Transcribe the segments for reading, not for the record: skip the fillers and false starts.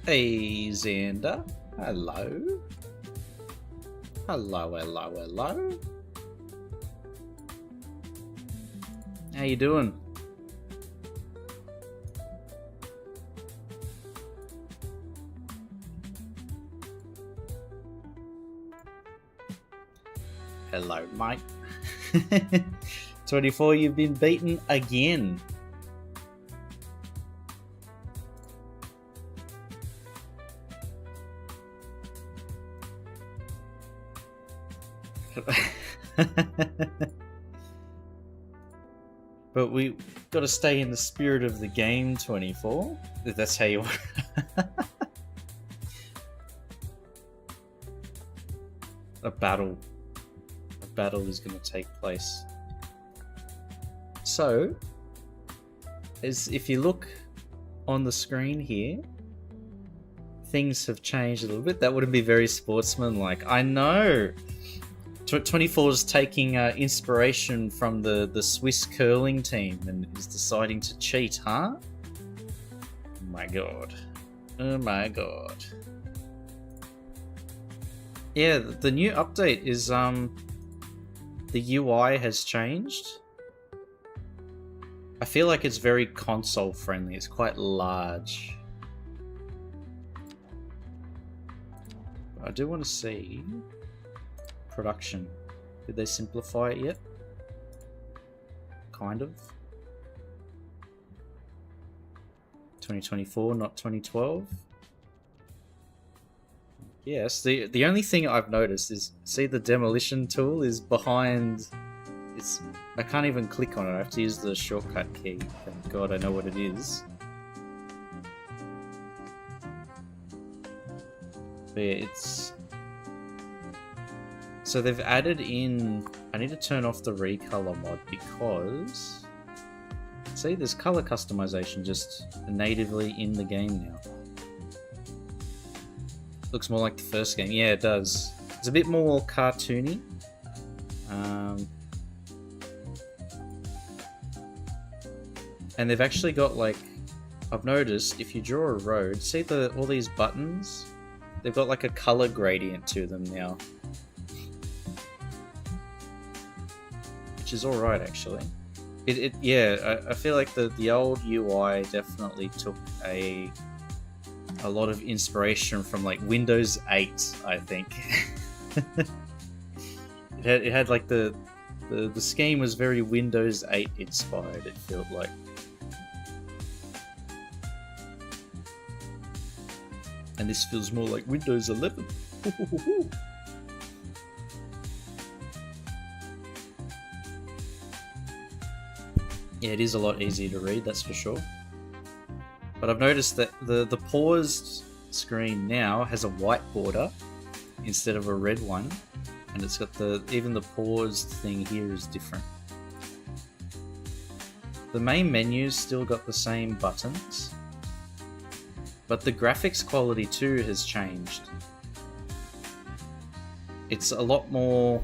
Hey Xander, hello. Hello. How you doing? Hello, mate. 24, you've been beaten again. But we got to stay in the spirit of the game, 24. If that's how you want. A battle is going to take place. So, if you look on the screen here, things have changed a little bit. That wouldn't be very sportsmanlike. I know. 24 is taking inspiration from the Swiss curling team and is deciding to cheat, huh? Oh my god. Yeah, the new update is the UI has changed. I feel like it's very console friendly. It's quite large. I do want to see production. Did they simplify it yet? Kind of. 2024, not 2012. Yes, the only thing I've noticed is, see, the demolition tool is behind. I can't even click on it. I have to use the shortcut key. Thank God I know what it is. But yeah, so they've added in. I need to turn off the recolor mod because, see, there's color customization just natively in the game now. Looks more like the first game. Yeah, it does. It's a bit more cartoony. And they've actually got, like, I've noticed if you draw a road, see all these buttons? They've got like a color gradient to them now. Which is alright, actually. Yeah, I feel like the old UI definitely took a lot of inspiration from like Windows 8, I think. it had like the scheme was very Windows 8 inspired, it felt like. And this feels more like Windows 11. Yeah, it is a lot easier to read, that's for sure. But I've noticed that the paused screen now has a white border instead of a red one, and it's got even the paused thing here is different. The main menu's still got the same buttons, but the graphics quality too has changed. It's a lot more.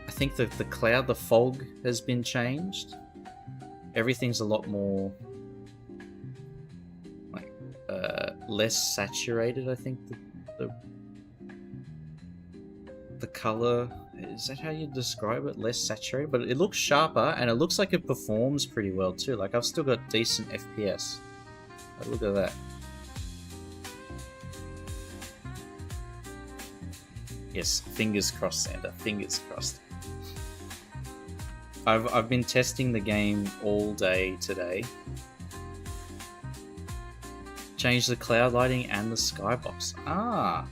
I think the cloud, the fog has been changed. Everything's a lot more like less saturated. I think the color, is that how you describe it? Less saturated, but it looks sharper and it looks like it performs pretty well too. Like I've still got decent FPS. Like, look at that. Yes, fingers crossed, Santa. Fingers crossed. I've been testing the game all day today. Change the cloud lighting and the skybox. Ah.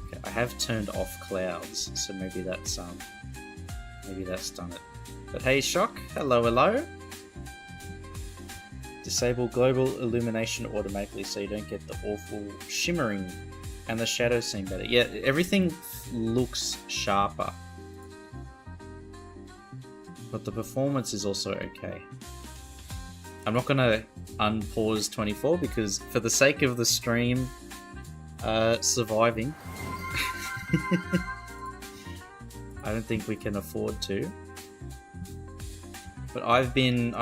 Okay, I have turned off clouds, so maybe that's done it. But hey, Shock, hello. Disable global illumination automatically so you don't get the awful shimmering, and the shadows seem better. Yeah, everything looks sharper, but the performance is also okay. I'm not gonna unpause 24 because for the sake of the stream surviving, I don't think we can afford to. But I've been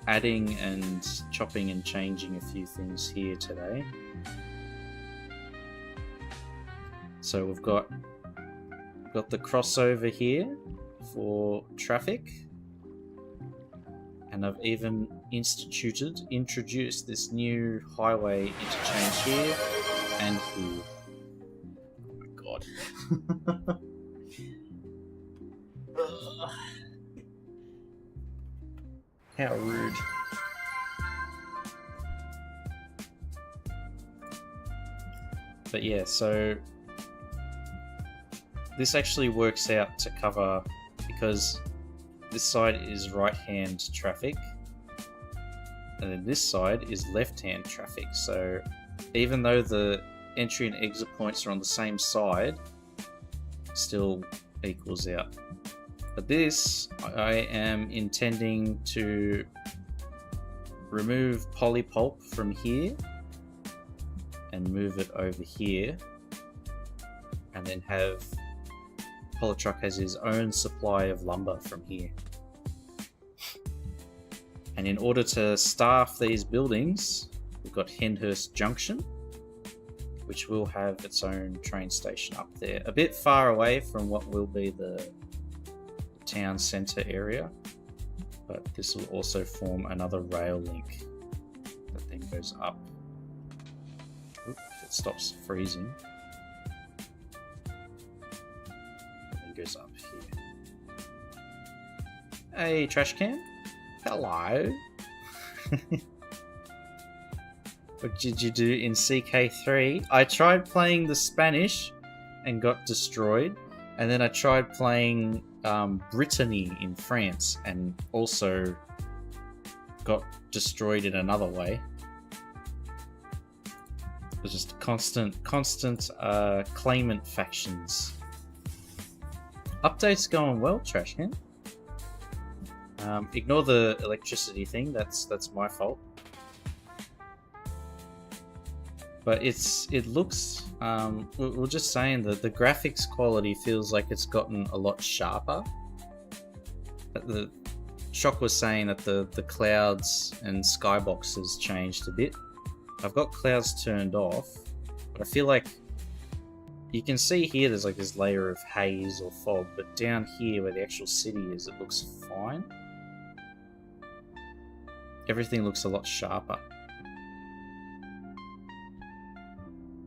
adding and chopping and changing a few things here today. So we've got the crossover here for traffic, and I've even introduced this new highway interchange here and here. Oh my god. How rude. But yeah, so this actually works out to cover, because this side is right-hand traffic and then this side is left-hand traffic. So even though the entry and exit points are on the same side, still equals out. But this, I am intending to remove polypulp from here and move it over here, and then have Polytruck has his own supply of lumber from here. And in order to staff these buildings, we've got Henhurst Junction, which will have its own train station up there, a bit far away from what will be the town centre area, but this will also form another rail link that then goes up. Oop, if it stops freezing, and then goes up here. Hey, trash can. Hello. What did you do in CK3? I tried playing the Spanish and got destroyed, and then I tried playing Brittany in France and also got destroyed in another way. It was just constant claimant factions. Update's going well, Trashcan. Ignore the electricity thing. That's my fault. But it looks. We're just saying that the graphics quality feels like it's gotten a lot sharper. The Shock was saying that the clouds and skyboxes changed a bit. I've got clouds turned off, but I feel like you can see here there's like this layer of haze or fog, but down here where the actual city is, it looks fine. Everything looks a lot sharper.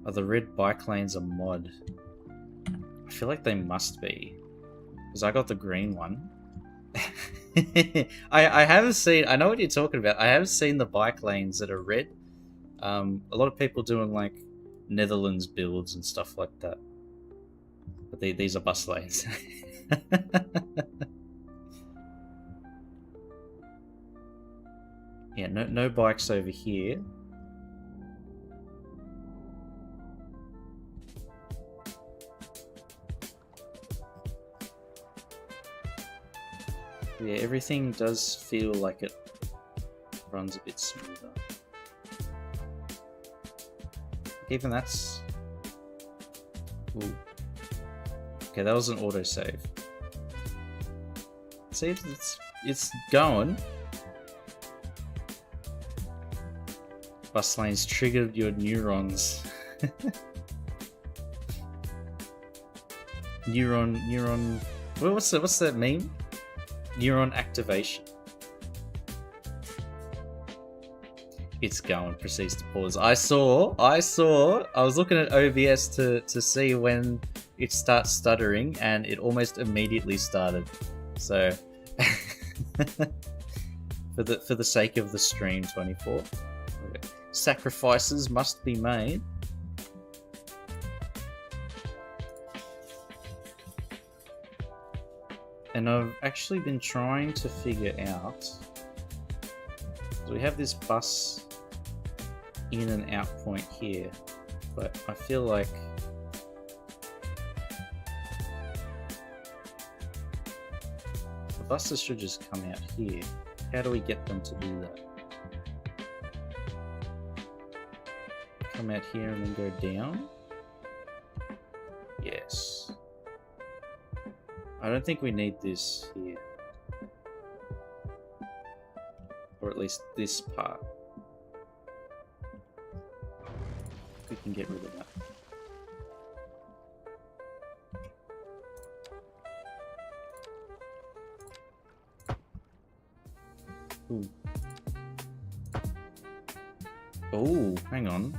Are the red bike lanes a mod? I feel like they must be, because I got the green one. I haven't seen. I know what you're talking about. I have seen the bike lanes that are red. A lot of people doing like Netherlands builds and stuff like that. But these are bus lanes. Yeah, no bikes over here. Yeah, everything does feel like it runs a bit smoother. Even that's... Ooh. Okay, that was an autosave. See, it's going. Bus lanes triggered your neurons. Neuron. What's that meme? Neuron activation. It's going. Proceeds to pause. I saw. I was looking at OBS to see when it starts stuttering, and it almost immediately started. So, for the sake of the stream, 24. Okay. Sacrifices must be made. And I've actually been trying to figure out. So we have this bus in and out point here, but I feel like the buses should just come out here. How do we get them to do that? Come out here and then go down? Yes. I don't think we need this here. Or at least this part. We can get rid of that. Ooh. Oh, hang on.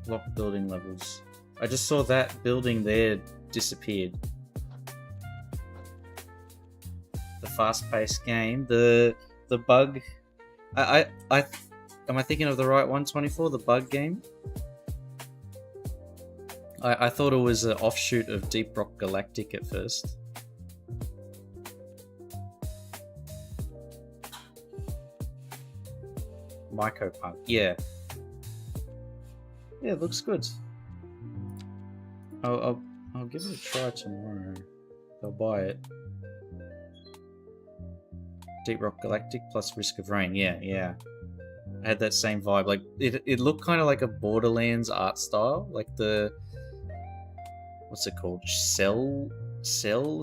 Lock building levels. I just saw that building there disappeared. The fast-paced game, the bug. I am I thinking of the right one? 24, the bug game. I thought it was an offshoot of Deep Rock Galactic at first. Mycopunk, yeah. Yeah, it looks good. I'll give it a try tomorrow. I'll buy it. Deep Rock Galactic plus Risk of Rain. Yeah. I had that same vibe. Like it looked kind of like a Borderlands art style, like the what's it called? Cell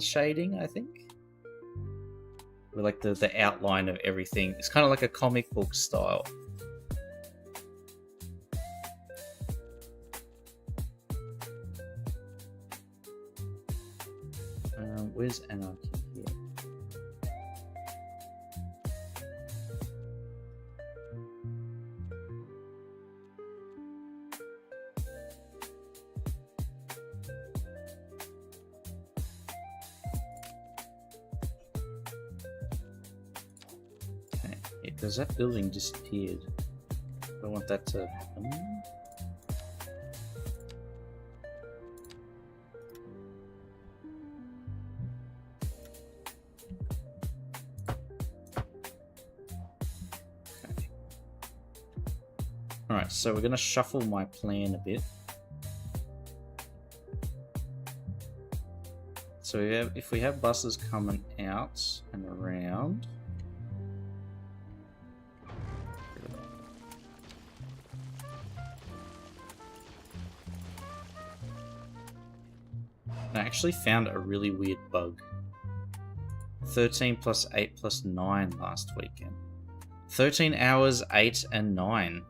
shading, I think. With like the outline of everything. It's kind of like a comic book style. Where's Anarchy here? Okay, because that building disappeared. I want that to happen. Alright, so we're going to shuffle my plan a bit. So if we have buses coming out and around... I actually found a really weird bug. 13 plus 8 plus 9 last weekend. 13 hours, 8 and 9.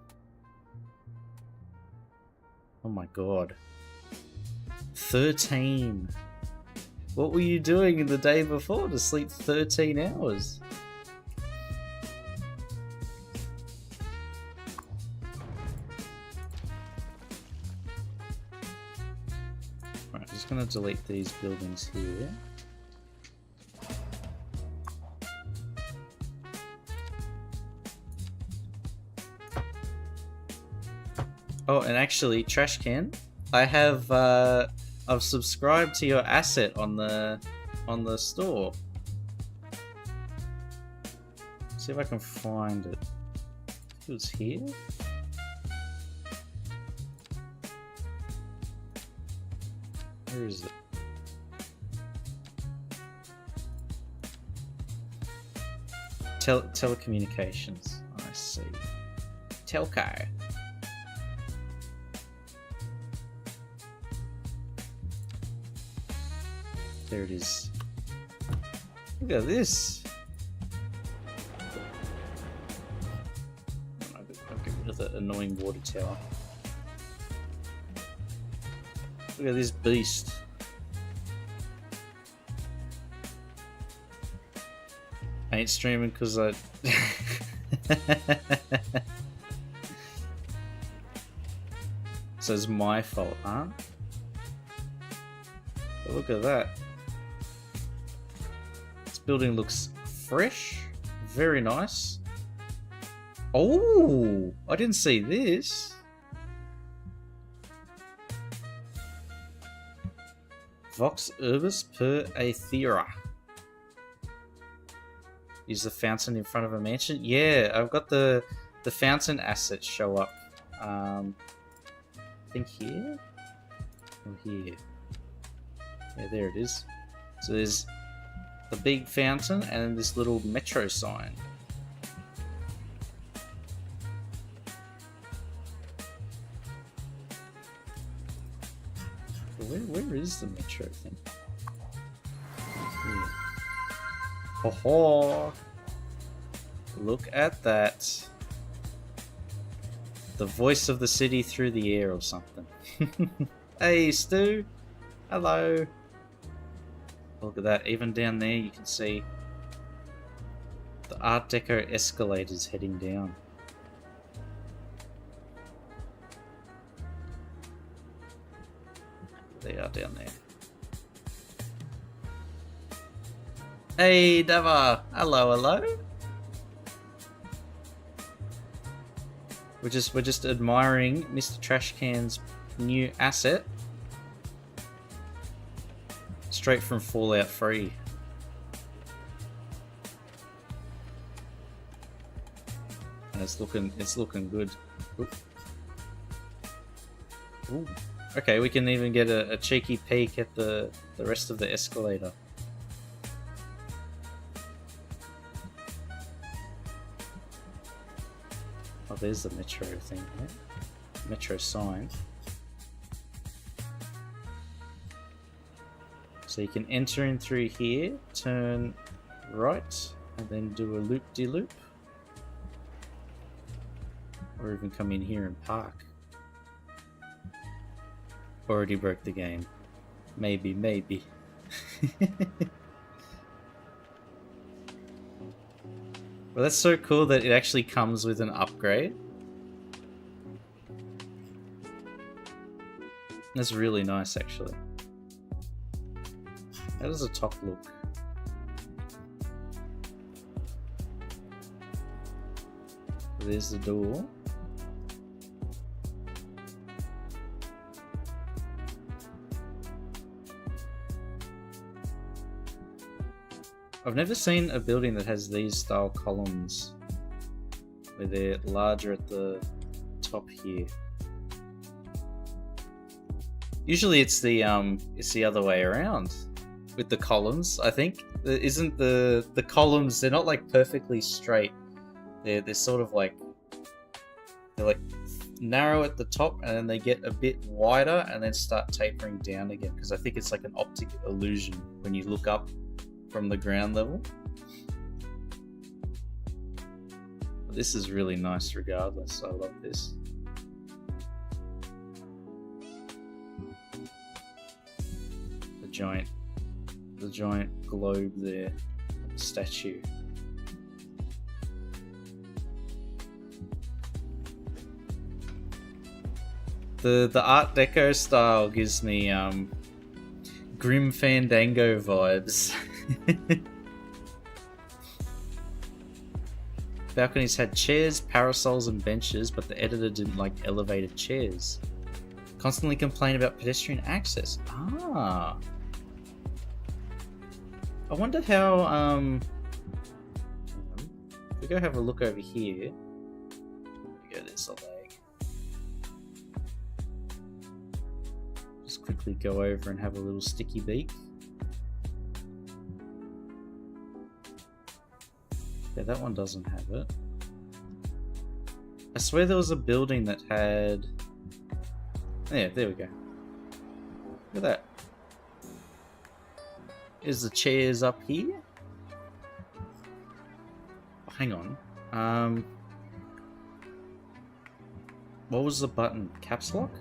Oh my god. 13. What were you doing the day before to sleep 13 hours? Right, I'm just going to delete these buildings here. Oh, and actually, Trash Can, I have I've subscribed to your asset on the store. See if I can find it. It was here. Where is it? Telecommunications. I see. Telco. There it is. Look at this. I'll get rid of the annoying water tower. Look at this beast. I ain't streaming because I... So it's my fault, huh? But look at that. Building looks fresh, very nice. Oh, I didn't see this. Vox Urbis per Aethera. Is the fountain in front of a mansion? Yeah, I've got the fountain assets show up. I think here or here. Yeah, there it is. So there's the big fountain and then this little metro sign. Where is the metro thing? Here. Ho ho! Look at that. The voice of the city through the air or something. Hey, Stu! Hello! Look at that. Even down there you can see the Art Deco escalators heading down. They are down there. Hey, Dava! Hello, hello! We're just admiring Mr. Trashcan's new asset. Straight from Fallout 3. And it's looking good. Ooh. Okay, we can even get a cheeky peek at the rest of the escalator. Oh, there's the metro thing, right? Metro sign. So you can enter in through here, turn right, and then do a loop-de-loop. Or even come in here and park. Already broke the game. Maybe. Well, that's so cool that it actually comes with an upgrade. That's really nice, actually. How does the top look? There's the door. I've never seen a building that has these style columns where they're larger at the top here. Usually it's the other way around with the columns, I think. Isn't the columns, they're not like perfectly straight. They're sort of like, they're like narrow at the top and then they get a bit wider and then start tapering down again, because I think it's like an optic illusion when you look up from the ground level. This is really nice regardless. I love this. The giant globe there, statue. The Art Deco style gives me Grim Fandango vibes. Balconies had chairs, parasols and benches, but the editor didn't like elevated chairs. Constantly complain about pedestrian access. Ah. I wonder how, if we go have a look over here. There we go, there's a leg. Just quickly go over and have a little sticky beak. Yeah, that one doesn't have it. I swear there was a building that had... Yeah, there we go. Look at that. Is the chairs up here? Oh, hang on. What was the button? Caps lock?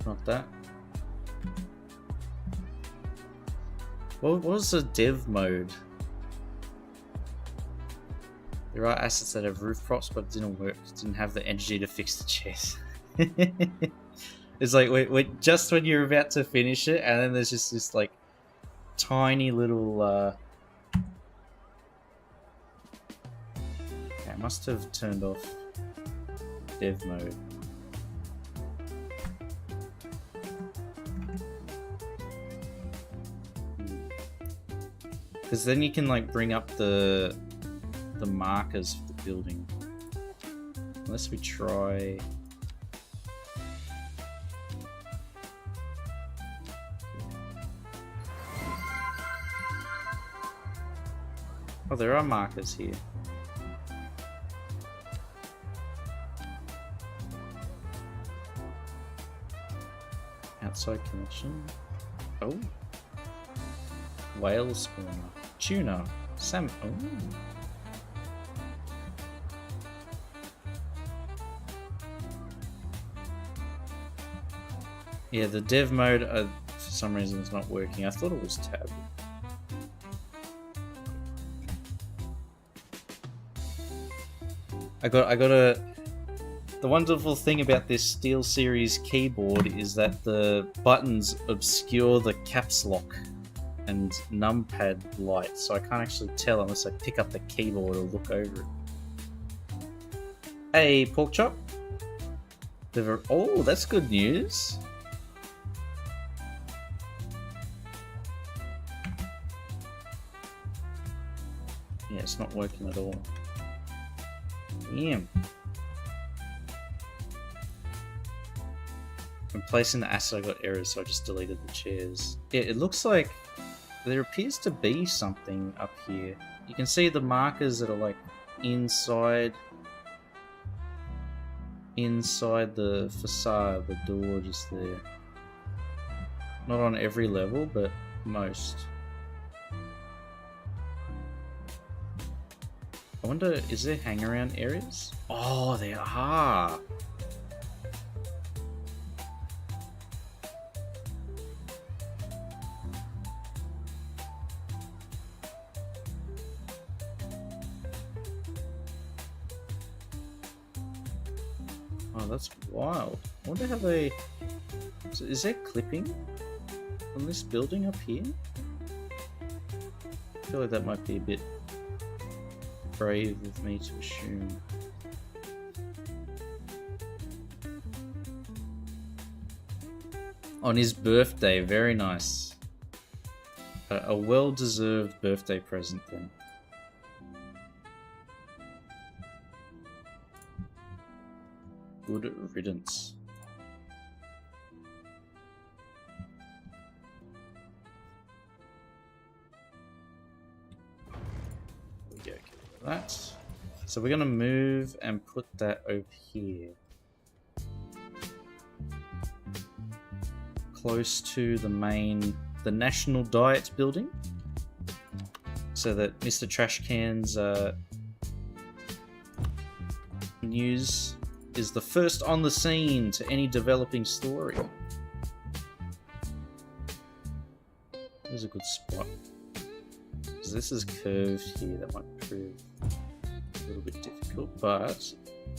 Not that. What was the dev mode? There are assets that have roof props, but it didn't work. It didn't have the energy to fix the chairs. It's like wait, just when you're about to finish it, and then there's just this like tiny little. Okay, I must have turned off dev mode. Because then you can like bring up the the markers for the building. Unless we try... Oh, there are markers here. Outside connection. Oh. Whale spawner. Tuna. Salmon. Oh. Yeah, the dev mode, for some reason, is not working. I thought it was tab. I got a... The wonderful thing about this SteelSeries keyboard is that the buttons obscure the caps lock and numpad light, so I can't actually tell unless I pick up the keyboard or look over it. Hey, pork chop. Oh, that's good news. Yeah, it's not working at all. Damn. When placing the asset, I got errors, so I just deleted the chairs. Yeah, it looks like there appears to be something up here. You can see the markers that are like inside the facade, the door just there. Not on every level, but most. I wonder, is there hang around areas? Oh, there are! Oh, that's wild. I wonder how they... So is there clipping on this building up here? I feel like that might be a bit brave of me to assume. On his birthday, very nice. A well-deserved birthday present then. Good riddance. There we go, get rid of that. So we're gonna move and put that over here. Close to the National Diet building. So that Mr. Trash Can's news is the first on the scene to any developing story. There's a good spot. Because this is curved here, that might prove a little bit difficult, but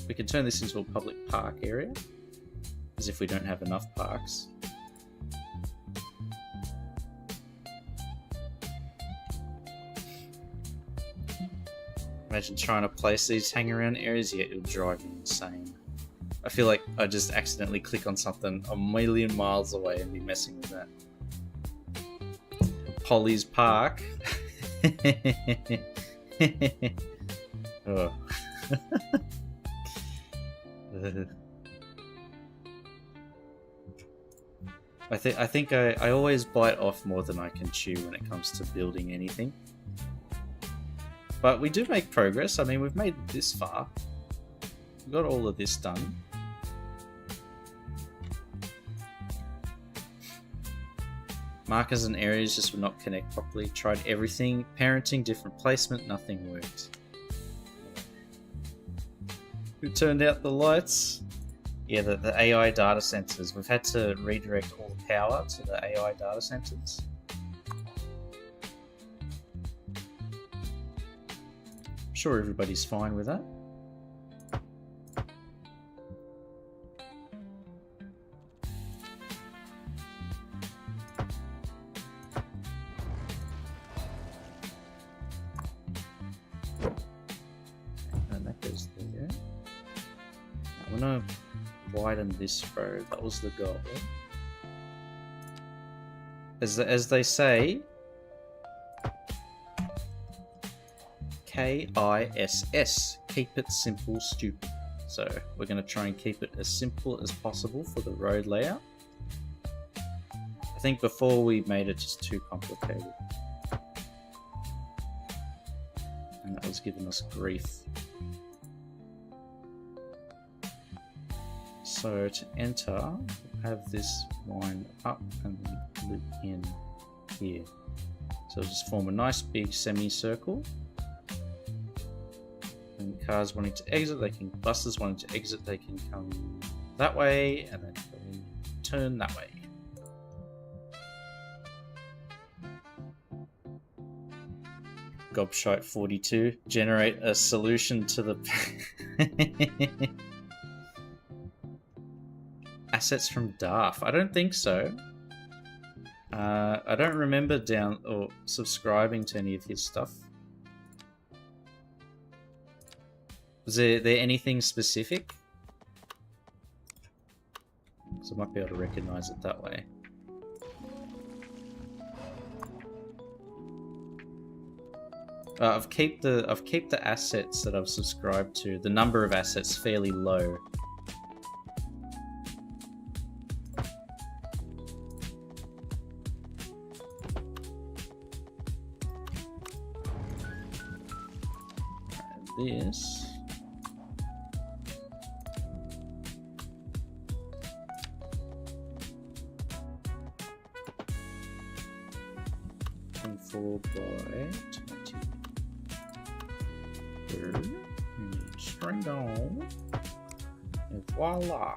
we can turn this into a public park area, as if we don't have enough parks. Imagine trying to place these hang around areas, yeah, it'll drive me insane. I feel like I just accidentally click on something a million miles away and be messing with that. Polly's Park. Oh. I think I always bite off more than I can chew when it comes to building anything. But we do make progress. I mean, we've made it this far. We got all of this done. Markers and areas just would not connect properly. Tried everything. Parenting, different placement, nothing worked. Who turned out the lights? Yeah, the AI data centers. We've had to redirect all the power to the AI data centers. I'm sure everybody's fine with that. And that goes there. I'm gonna widen this road. That was the goal. As they say, KISS. Keep it simple, stupid. So we're going to try and keep it as simple as possible for the road layout. I think before we made it just too complicated. And that was giving us grief. So to enter, have this line up and loop in here. So it'll just form a nice big semicircle. And cars wanting to exit, buses wanting to exit, they can come that way, and then turn that way. Gobshite 42, generate a solution to the assets from DARF. I don't think so. I don't remember subscribing to any of his stuff. Was there anything specific? So I might be able to recognize it that way. I've kept the assets that I've subscribed to, the number of assets, fairly low. This. And 4 by 20. String on. And voila.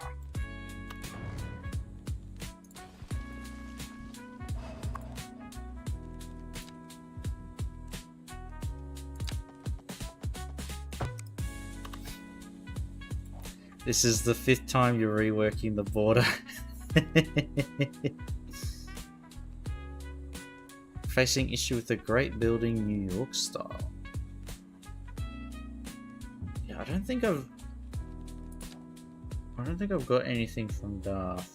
This is the 5th time you're reworking the border. Facing issue with the great building New York style. Yeah, I don't think I've got anything from DARF.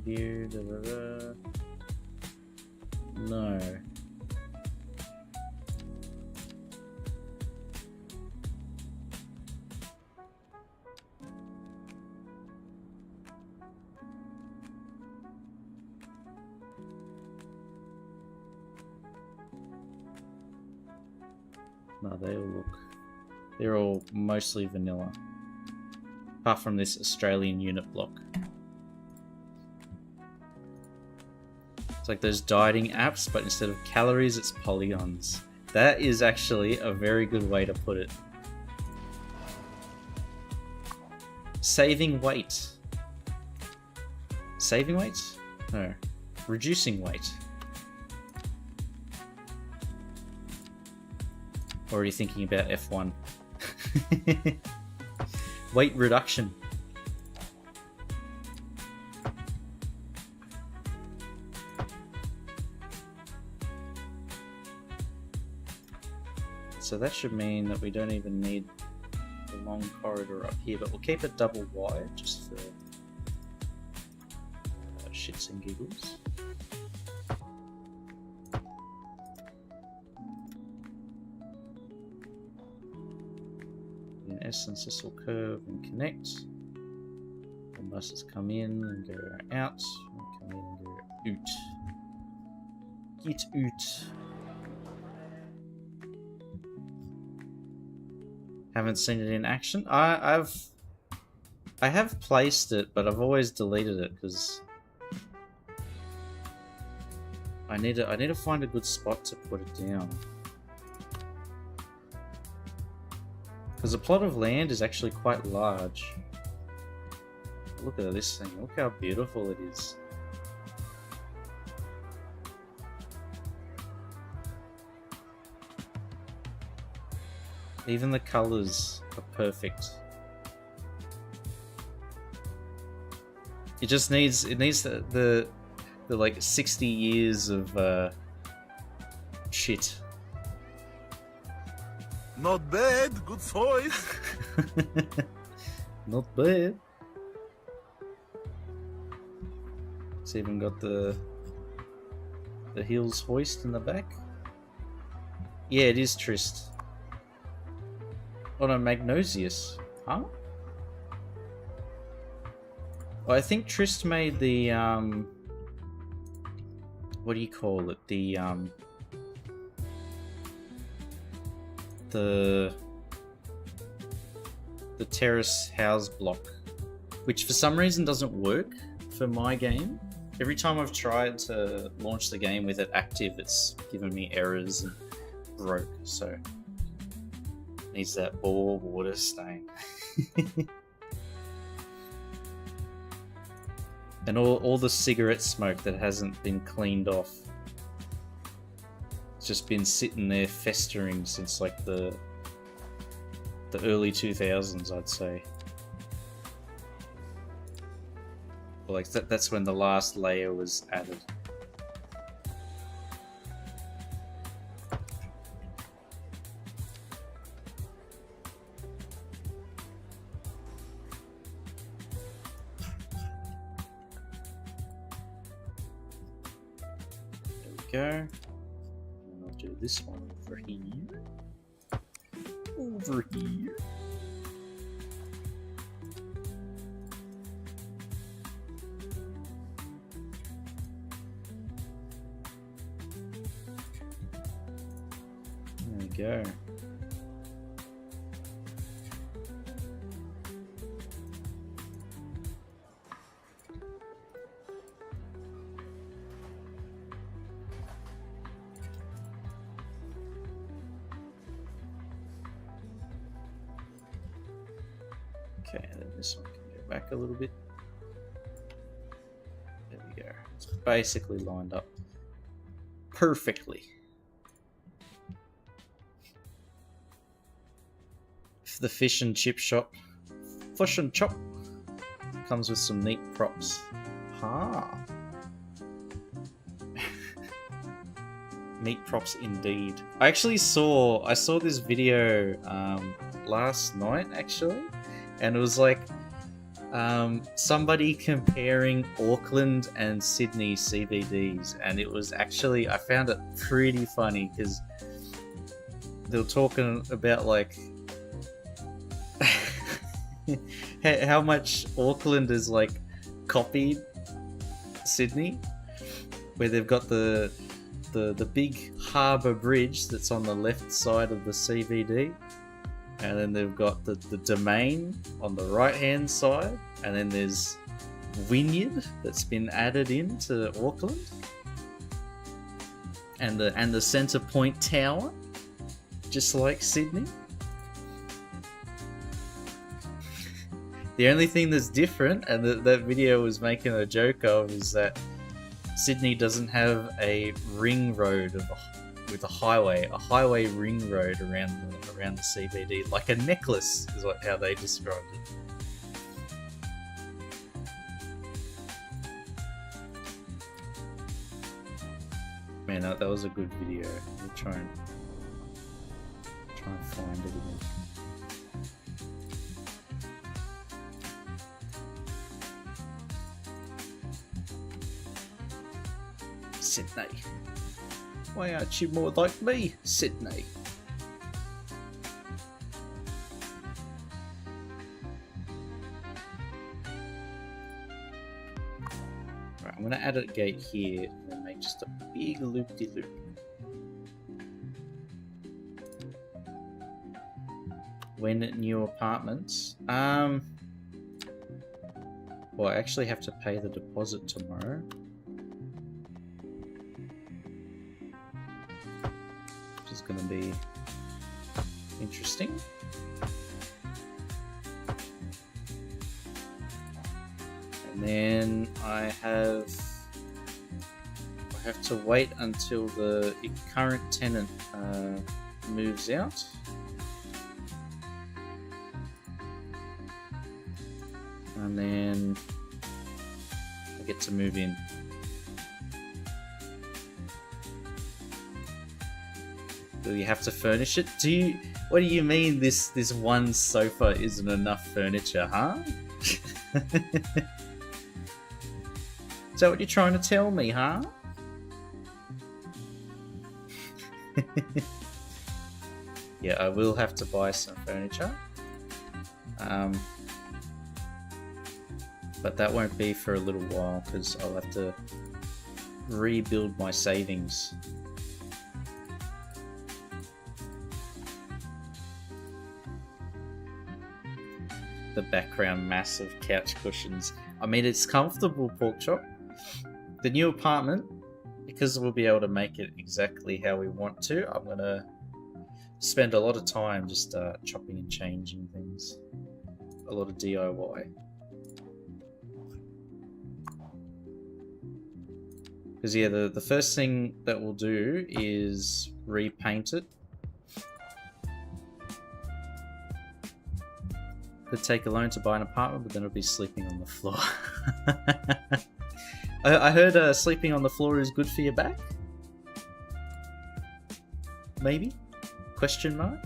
View, no. No, they're all mostly vanilla. Apart from this Australian unit block. It's like those dieting apps, but instead of calories, it's polygons. That is actually a very good way to put it. Saving weight. Saving weight? No. Reducing weight. Or are you thinking about F1? Weight reduction. So that should mean that we don't even need the long corridor up here, but we'll keep it double wide just for shits and giggles. In essence, this will curve and connect. The buses come in and go out, and come in and go out. Get out. Haven't seen it in action. I have placed it, but I've always deleted it because I need to find a good spot to put it down. Because the plot of land is actually quite large. Look at this thing. Look how beautiful it is. Even the colors are perfect. It just needs the like 60 years of shit. Not bad, good choice. Not bad. It's even got the heels hoist in the back. Yeah, it is Trist. Oh no, Magnosius. Huh? Well, I think Trist made the what do you call it? The terrace house block, which for some reason doesn't work for my game. Every time I've tried to launch the game with it active, it's given me errors and broke. So needs that bore water stain. And all the cigarette smoke that hasn't been cleaned off. It's just been sitting there festering since like the early 2000s, I'd say. Like that's when the last layer was added. There we go. And I'll do this one over here. Over here. There we go. Okay, and then this one can go back a little bit. There we go. It's basically lined up perfectly. The fish and chip shop. Fish and chop. Comes with some neat props. Ha! Neat props indeed. I saw this video last night actually, and it was like somebody comparing Auckland and Sydney CBDs, and it was actually, I found it pretty funny because they were talking about like how much Auckland is like copied Sydney, where they've got the big harbour bridge that's on the left side of the CBD, and then they've got the domain on the right hand side, and then there's Wynyard that's been added into Auckland, and the Centre Point Tower, just like Sydney. The only thing that's different, and that video was making a joke of, is that Sydney doesn't have a ring road with a highway ring road around the CBD, like a necklace is how they described it. Man, that was a good video. We'll try and find it again. Sydney. Why aren't you more like me, Sydney? Right, I'm going to add a gate here and then make just a big loop-de-loop. When new apartments? Well, I actually have to pay the deposit tomorrow. Is going to be interesting. And then I have to wait until the current tenant moves out. And then I get to move in. Do you have to furnish it? What do you mean this one sofa isn't enough furniture, huh? Is that what you're trying to tell me, huh? Yeah, I will have to buy some furniture. But that won't be for a little while because I'll have to rebuild my savings. The background massive couch cushions. I mean, it's comfortable, Porkchop. The new apartment, because we'll be able to make it exactly how we want to, I'm going to spend a lot of time just chopping and changing things. A lot of DIY. Because yeah, the first thing that we'll do is repaint it. Could take a loan to buy an apartment, but then it'll be sleeping on the floor. I heard sleeping on the floor is good for your back. Maybe? Question mark?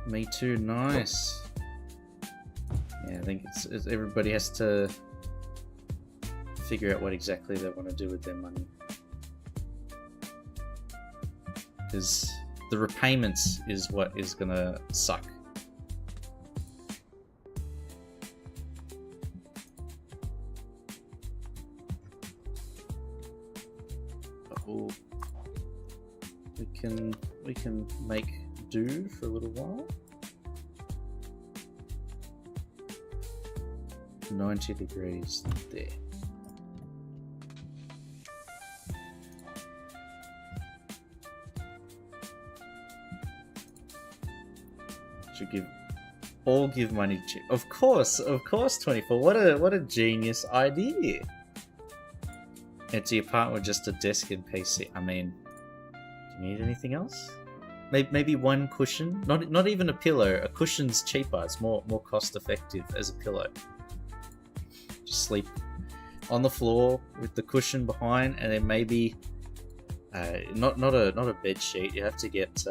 Me too, nice. Yeah, I think it's everybody has to figure out what exactly they want to do with their money. Because the repayments is what is gonna suck. Oh, we can make do for a little while. 90 degrees there. Should give money to. Of course, 24. What a genius idea. It's the apartment with just a desk and PC. I mean, do you need anything else? Maybe one cushion. Not even a pillow. A cushion's cheaper. It's more cost effective as a pillow. Just sleep on the floor with the cushion behind, and then maybe not a bed sheet. You have to get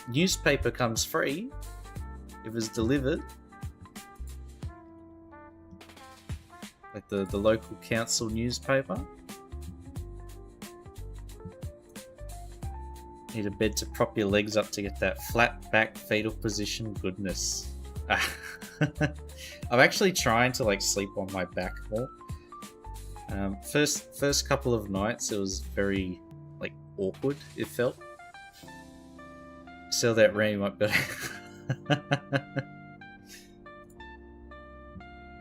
newspaper comes free if it's delivered. Like the local council newspaper. Need a bed to prop your legs up to get that flat back fetal position goodness. I'm actually trying to like sleep on my back more. First couple of nights it was very like awkward, it felt. Sell that RAM up better.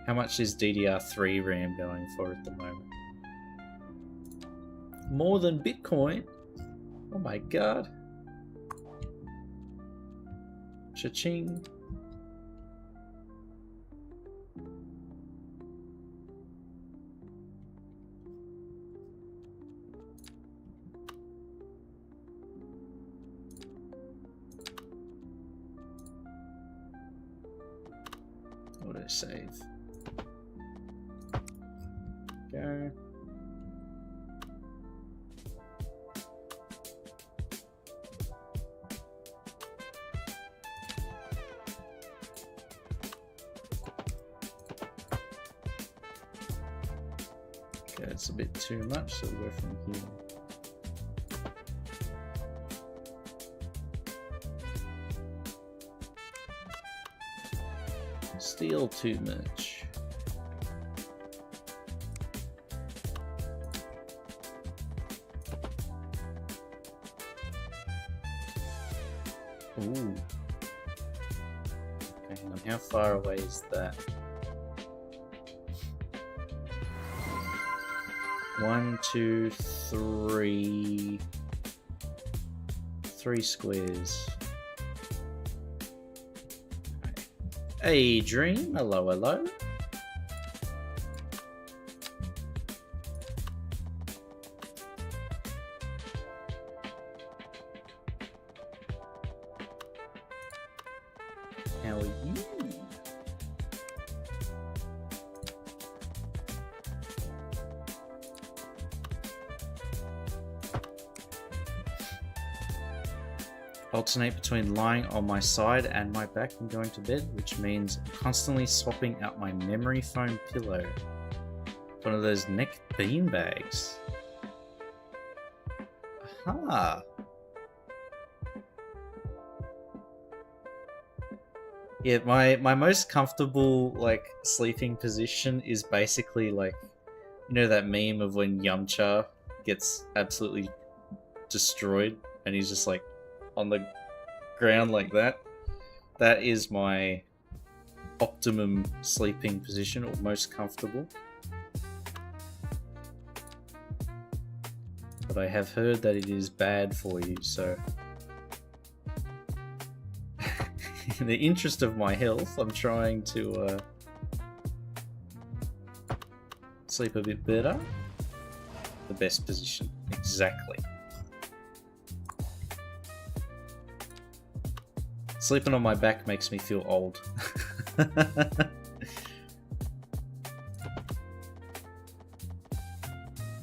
How much is DDR3 RAM going for at the moment? More than Bitcoin? Oh my god. Cha-ching. Auto-save. Go. Okay, it's a bit too much, so we'll go from here. Still too much. Ooh. Okay, hang on. How far away is that? 1, 2, 3. 3 squares. Hey, Dream. Hello, hello. How are you? alternate between lying on my side and my back and going to bed, which means constantly swapping out my memory foam pillow. One of those neck bean bags. Aha. Yeah, my most comfortable like sleeping position is basically like, you know that meme of when Yamcha gets absolutely destroyed and he's just like on the ground like that. That is my optimum sleeping position, or most comfortable. But I have heard that it is bad for you, so in the interest of my health, I'm trying to sleep a bit better. The best position, exactly. Sleeping on my back makes me feel old.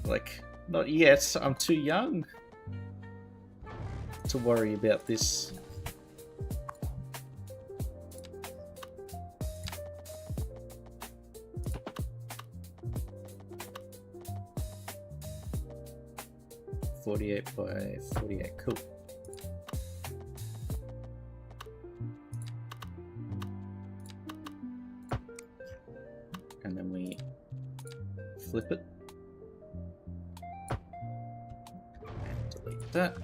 Like, not yet, I'm too young to worry about this. .48 by 48, cool. And then we flip it. And delete that.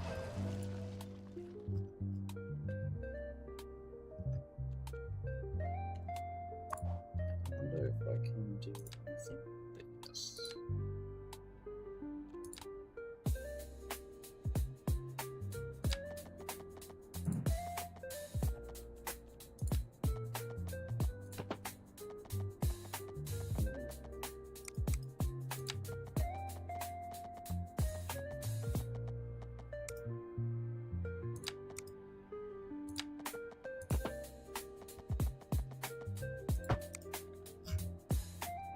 I wonder if I can do anything with this.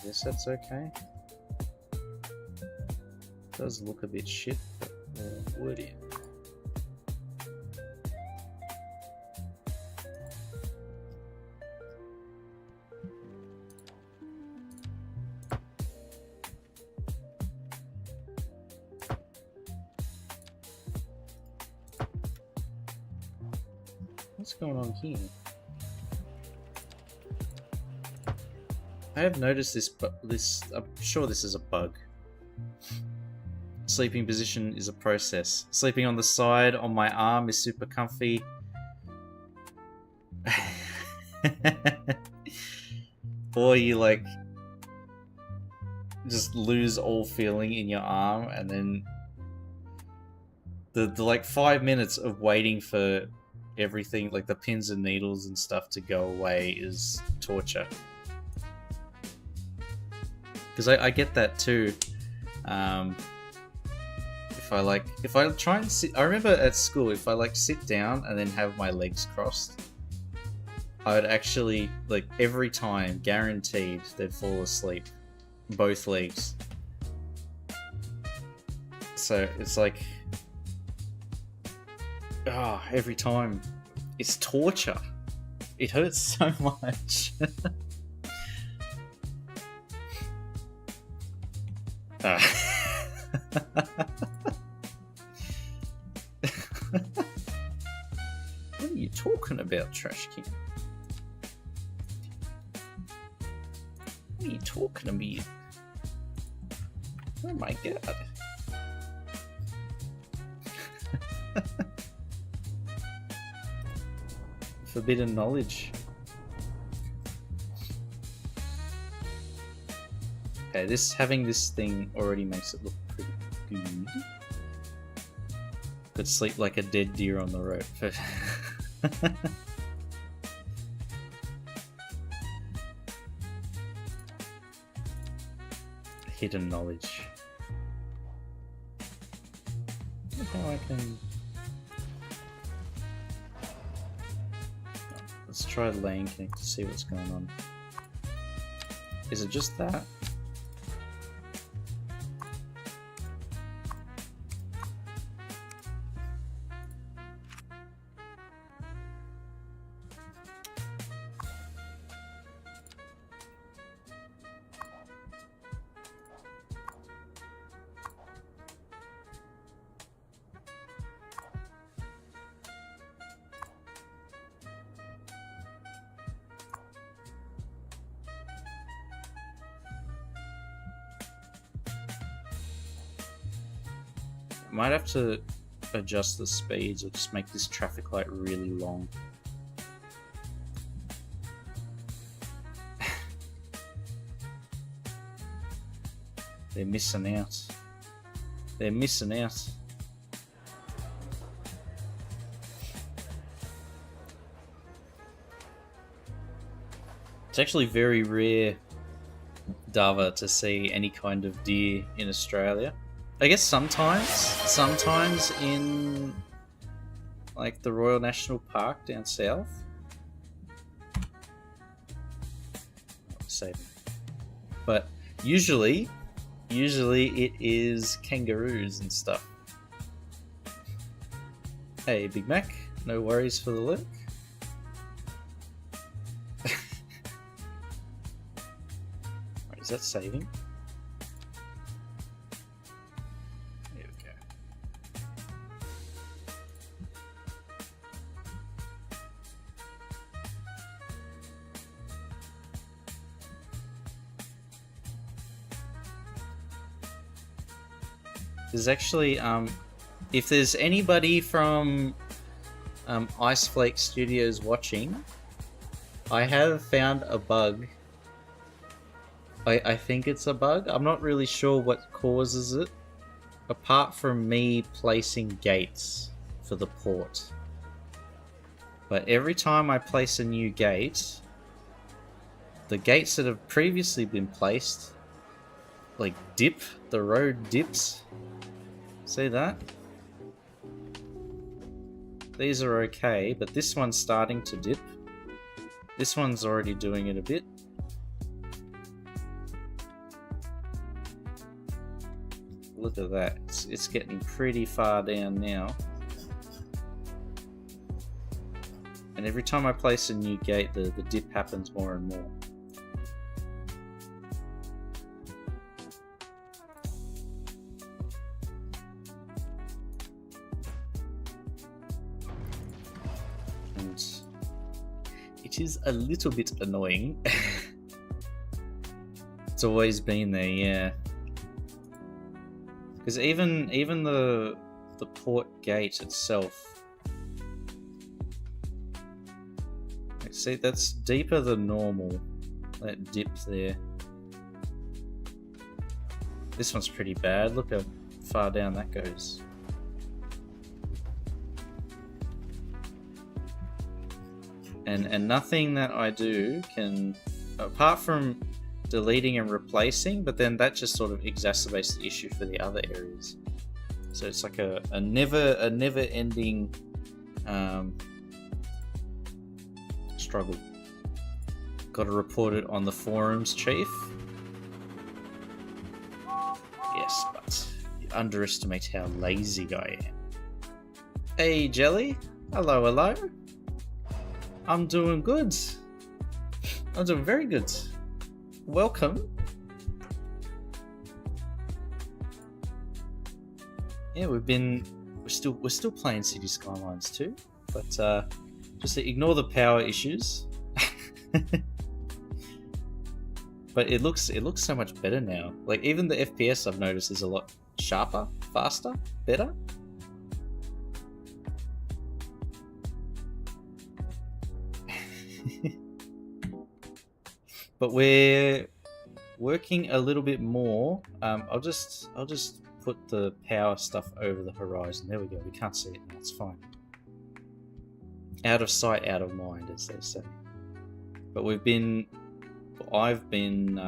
Guess that's okay. Does look a bit shit, but would it? What's going on here? I have noticed this, but I'm sure this is a bug. Sleeping position is a process. Sleeping on the side on my arm is super comfy. Or you like just lose all feeling in your arm, and then the like 5 minutes of waiting for everything, like the pins and needles and stuff, to go away is torture. Because I get that too. If I try and sit, I remember at school, if I like sit down and then have my legs crossed, I would actually, like, every time, guaranteed, they'd fall asleep. Both legs. So it's like, every time. It's torture. It hurts so much. What are you talking about, Trash King? What are you talking about? Oh my god. Forbidden knowledge. Okay, having this thing already makes it look pretty good. Could sleep like a dead deer on the road. Hidden knowledge. Look how I can. Let's try lane connect to see what's going on. Is it just that? Might have to adjust the speeds or just make this traffic light really long. They're missing out. They're missing out. It's actually very rare, Dava, to see any kind of deer in Australia. I guess sometimes in like the Royal National Park down south. But usually it is kangaroos and stuff. Hey, Big Mac, no worries for the lurk. Right, is that saving? There we go. There's actually, if there's anybody from Ice Flake Studios watching, I have found a bug. I think it's a bug. I'm not really sure what causes it, apart from me placing gates for the port. But every time I place a new gate, the gates that have previously been placed, like, dip. The road dips. See that? These are okay, but this one's starting to dip. This one's already doing it a bit. Look at that. It's getting pretty far down now. And every time I place a new gate, the dip happens more and more. And it is a little bit annoying. It's always been there, yeah. Because even the port gate itself, like, see, that's deeper than normal. That dip there. This one's pretty bad. Look how far down that goes. And nothing that I do can, apart from deleting and replacing, but then that just sort of exacerbates the issue for the other areas. So it's like a never ending struggle. Got to report it on the forums, Chief. Yes, but you underestimate how lazy I am. Hey, Jelly. Hello, hello. I'm doing good. I'm doing very good. Welcome. Yeah, we're still playing City Skylines 2, but just ignore the power issues. But it looks so much better now. Like, even the FPS I've noticed is a lot sharper, faster, better. But we're working a little bit more. I'll just put the power stuff over the horizon. There we go. We can't see it now. It's fine. Out of sight, out of mind, as they say. But I've been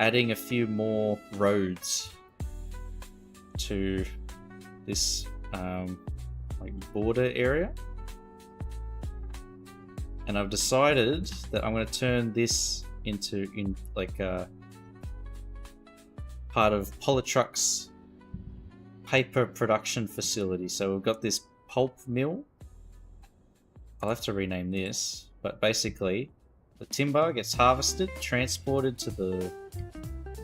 adding a few more roads to this like border area. And I've decided that I'm going to turn this into part of Polytruck's paper production facility. So we've got this pulp mill. I'll have to rename this, but basically the timber gets harvested, transported to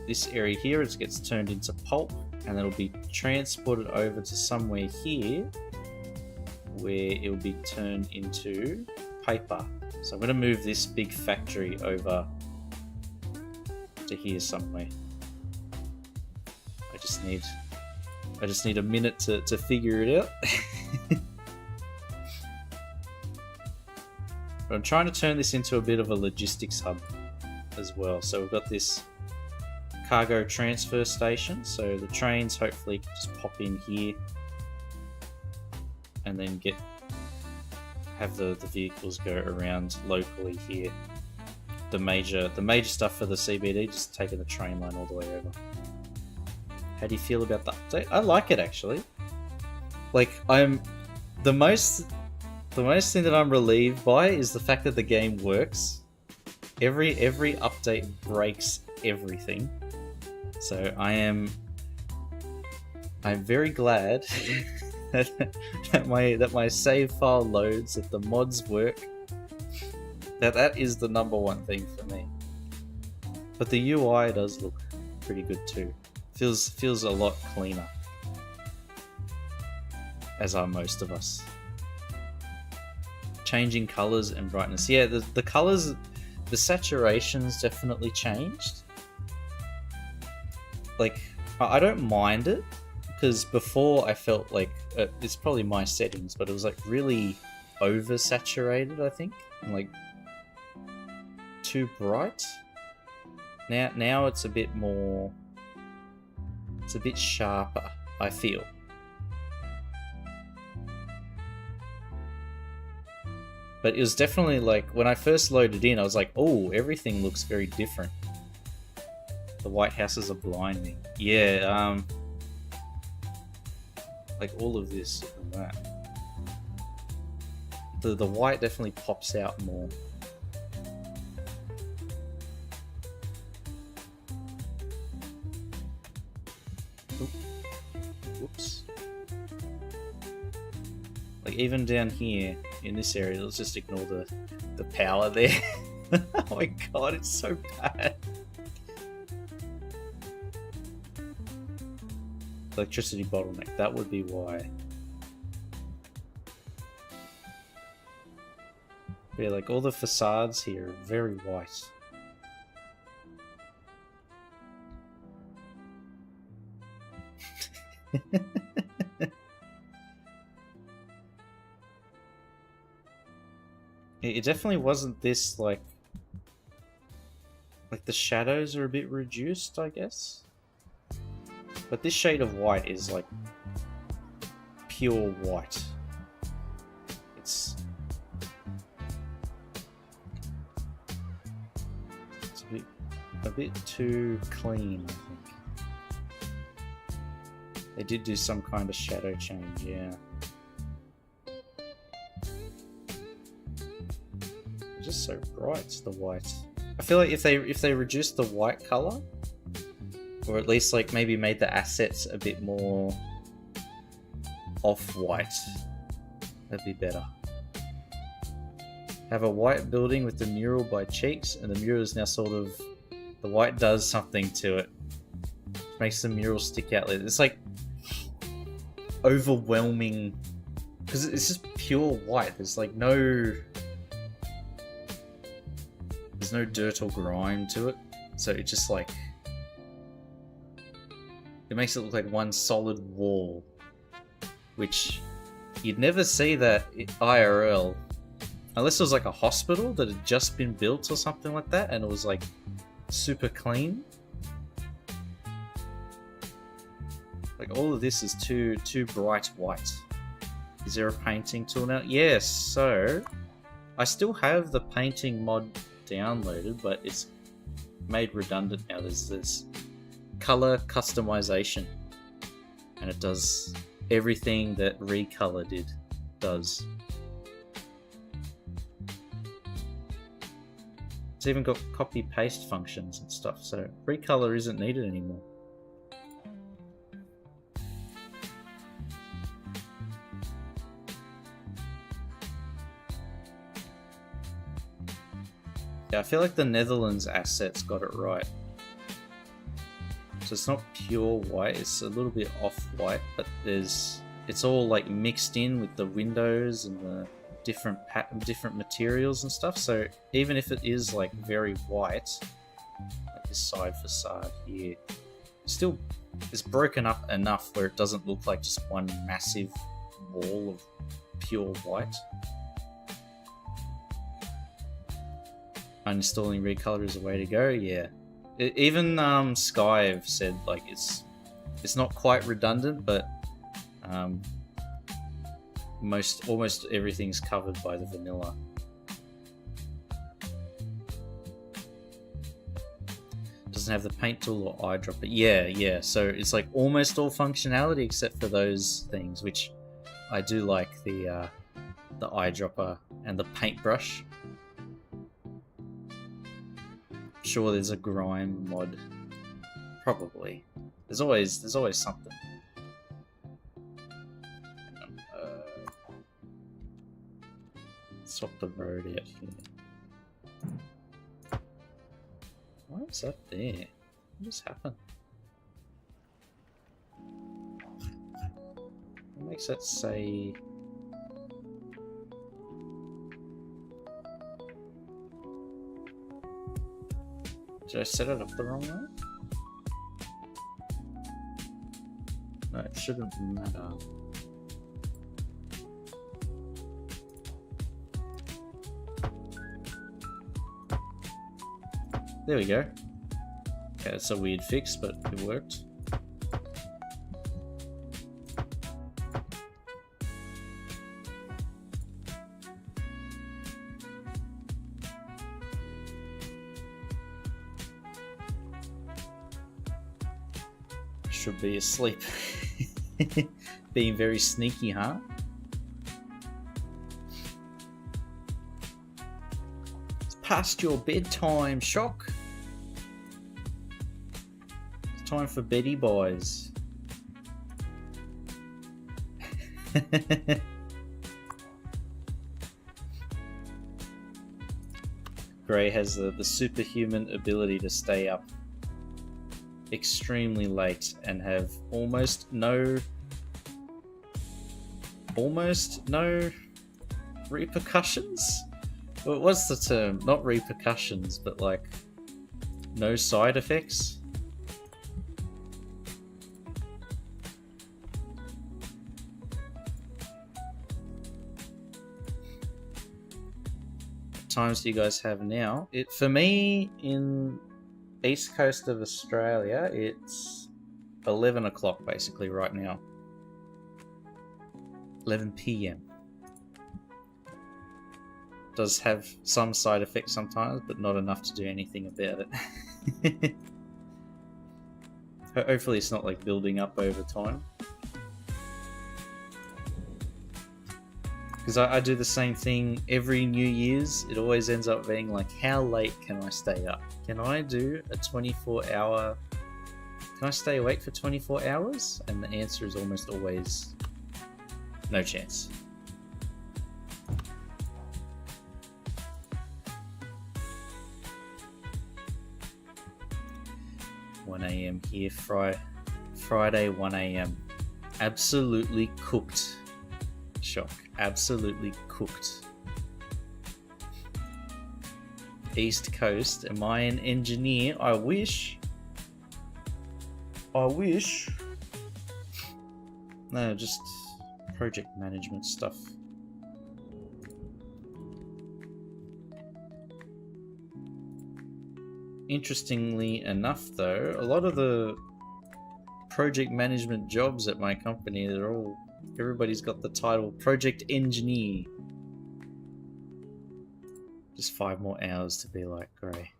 this area here. It gets turned into pulp, and it'll be transported over to somewhere here where it will be turned into paper. So I'm going to move this big factory over to here somewhere. I just need I just need a minute to figure it out. But I'm trying to turn this into a bit of a logistics hub as well. So we've got this cargo transfer station, so the trains hopefully just pop in here and then have the vehicles go around locally here. The major stuff for the CBD, just taking the train line all the way over. How do you feel about the update? I like it actually. Like, the most thing that I'm relieved by is the fact that the game works. Every update breaks everything. So I'm very glad that my save file loads, that the mods work. That is the number one thing for me. But the UI does look pretty good too. Feels a lot cleaner. As are most of us. Changing colors and brightness. Yeah, the colors, the saturation's definitely changed. Like, I don't mind it, because before I felt like, it's probably my settings, but it was like really oversaturated, I think, and like too bright. Now it's a bit more, it's a bit sharper, I feel. But it was definitely like, when I first loaded in, I was like, oh, everything looks very different. The White Houses are blinding. Yeah, like all of this and that. The white definitely pops out more. Whoops. Like even down here in this area, let's just ignore the power there. Oh my god, it's so bad. Electricity bottleneck, that would be why. Yeah, like all the facades here are very white. It definitely wasn't this like the shadows are a bit reduced, I guess. But this shade of white is like pure white. It's a bit too clean, I think. They did do some kind of shadow change, yeah. It's just so bright, the white. I feel like if they reduced the white color, or at least like maybe made the assets a bit more off-white, that'd be better. Have a white building with the mural by Cheeks, and the mural is now sort of, the white does something to it. Makes the mural stick out. It's like overwhelming, because it's just pure white. There's like no dirt or grime to it, so it just like, it makes it look like one solid wall, which you'd never see that IRL unless it was like a hospital that had just been built or something like that, and it was like super clean. Like all of this is too bright white. Is there a painting tool now? Yes, so I still have the painting mod downloaded, but it's made redundant now. There's this color customization, and it does everything that Recolor does. It's even got copy paste functions and stuff, so Recolor isn't needed anymore. Yeah, I feel like the Netherlands assets got it right. So it's not pure white, it's a little bit off-white, but it's all like mixed in with the windows and the different materials and stuff. So even if it is like very white, like this side facade here, it's still it's broken up enough where it doesn't look like just one massive wall of pure white. Uninstalling recolor is a way to go. Yeah, even Sky have said like it's not quite redundant, but almost everything's covered by the vanilla. Doesn't have the paint tool or eyedropper. Yeah. So it's like almost all functionality except for those things, which I do like, the eyedropper and the paintbrush. Sure, there's a grime mod. Probably. There's always something. Swap the road out here. Why is that there? What just happened? What makes that say... Did I set it up the wrong way? No, it shouldn't matter. There we go. Okay, that's a weird fix, but it worked. Should be asleep. Being very sneaky, huh? It's past your bedtime, Shock. It's time for Betty Boys. Gray has the superhuman ability to stay up extremely late and have almost no repercussions. Well, what's the term? Not repercussions, but like no side effects. What times do you guys have now? For me, in East Coast of Australia, it's 11 o'clock basically right now. 11 p.m. Does have some side effects sometimes, but not enough to do anything about it. Hopefully it's not like building up over time. Because I do the same thing every New Year's. It always ends up being like, how late can I stay up? Can I do a 24-hour... Can I stay awake for 24 hours? And the answer is almost always no chance. A.m. here, Friday 1 a.m. Absolutely cooked. Shock. Absolutely cooked. East Coast. Am I an engineer? I wish. No, just project management stuff. Interestingly enough, though, a lot of the project management jobs at my company, everybody's got the title project engineer. Just 5 more hours to be like Gray.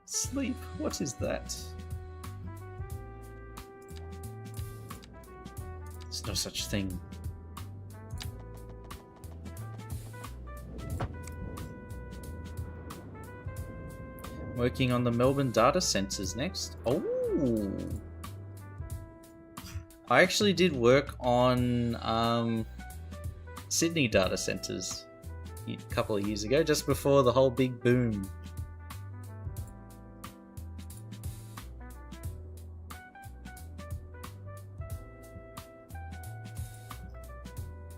Sleep, what is that? There's no such thing. Working on the Melbourne data centers next. Oh, I actually did work on Sydney data centers a couple of years ago, just before the whole big boom.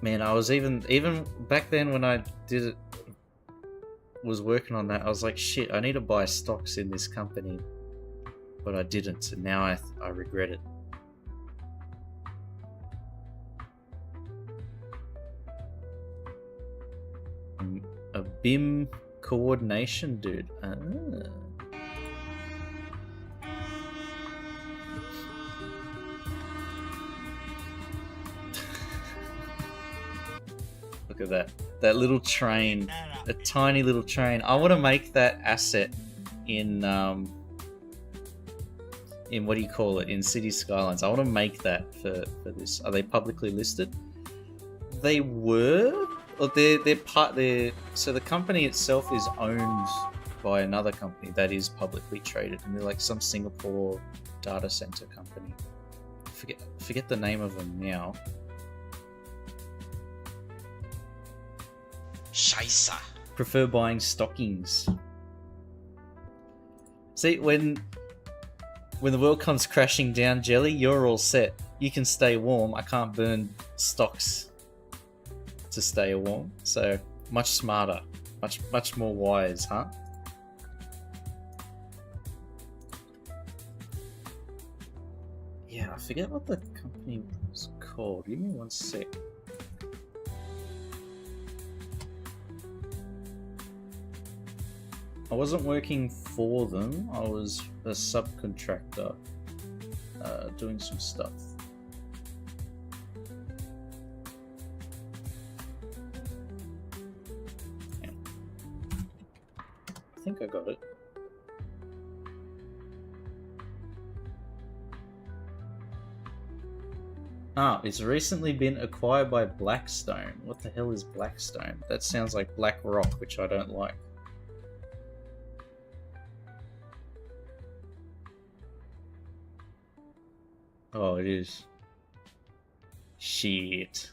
Man, I was even back then when I did it was working on that, I was like, shit, I need to buy stocks in this company, but I didn't, and now I regret it. A BIM coordination dude. Look at that. That little train. A tiny little train. I want to make that asset in what do you call it? In City Skylines. I want to make that for this. Are they publicly listed? They were? Or so the company itself is owned by another company that is publicly traded, and they're like some Singapore data center company. Forget the name of them now. Scheisse. Prefer buying stockings. See, when the world comes crashing down, Jelly, you're all set. You can stay warm. I can't burn stocks to stay warm. So much smarter, much more wise, huh? Yeah, I forget what the company was called. Give me one sec. I wasn't working for them. I was a subcontractor doing some stuff. Yeah. I think I got it. It's recently been acquired by Blackstone. What the hell is Blackstone? That sounds like BlackRock, which I don't like. Oh, it is. Shit.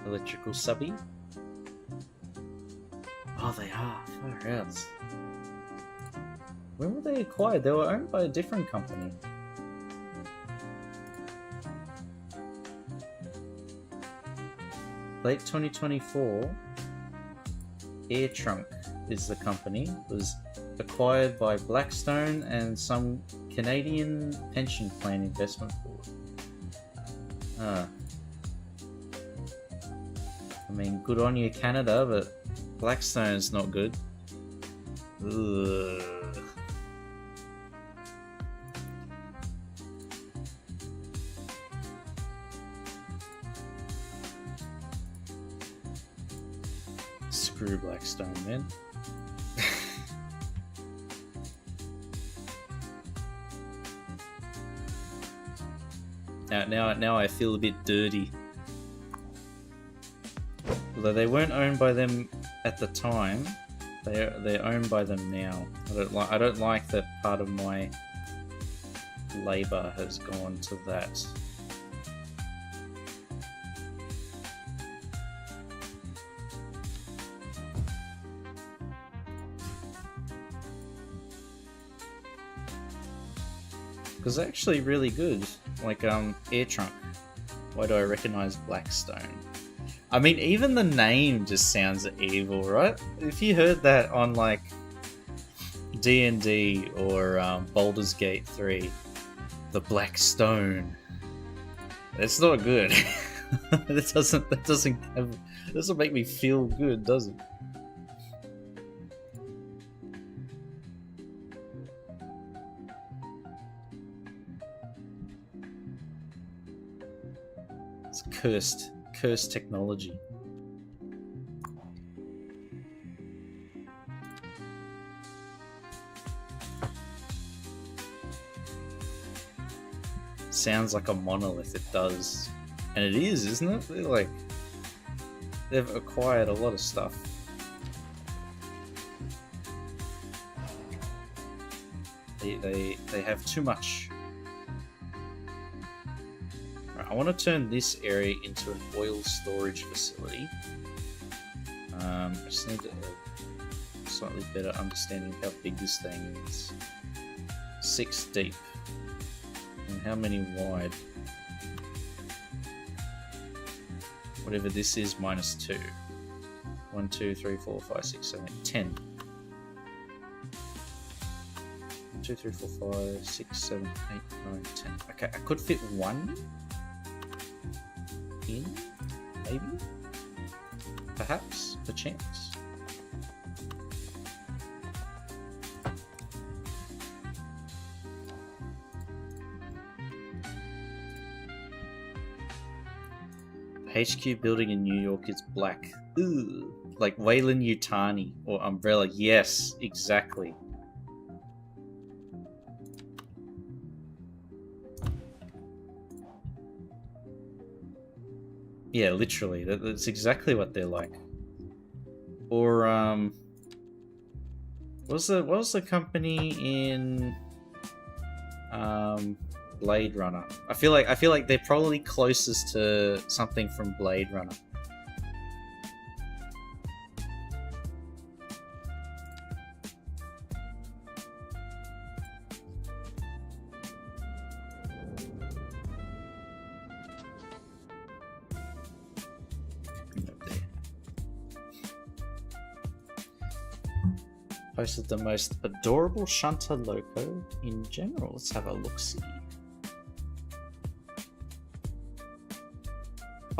Electrical subby? Oh, they are. Far out. When were they acquired? They were owned by a different company. Late 2024, Air Trunk is the company. It was acquired by Blackstone and some Canadian pension plan investment board. I mean, good on you, Canada, but Blackstone's not good. Ugh. Screw Blackstone, man. Now I feel a bit dirty. Although they weren't owned by them at the time, they're owned by them now. I don't like that part of my labor has gone to that. Because they're actually really good. Like, Air Trunk. Why do I recognize Blackstone? I mean, even the name just sounds evil, right? If you heard that on, like, D&D or Baldur's Gate 3, the Black Stone, it's not good. That doesn't make me feel good, does it? It's cursed technology. Sounds like a monolith, it does. And it is, isn't it? They've acquired a lot of stuff. They have too much. I want to turn this area into an oil storage facility. I just need a slightly better understanding of how big this thing is. 6 deep. And how many wide? whatever this is minus 2. 1, 2, 3, 4, 5, 6, 7, 8, 10. 1, 2, 3, 4, 5, 6, 7, 8, 9, 10. Okay, I could fit 1 in, maybe? Perhaps? Perchance? HQ building in New York is black. Ooh, like Wayland Yutani or Umbrella. Yes, exactly. Yeah, literally. That's exactly what they're like. Or what was the company in Blade Runner? I feel like they're probably closest to something from Blade Runner. Posted the most adorable shunter loco in general. Let's have a look-see.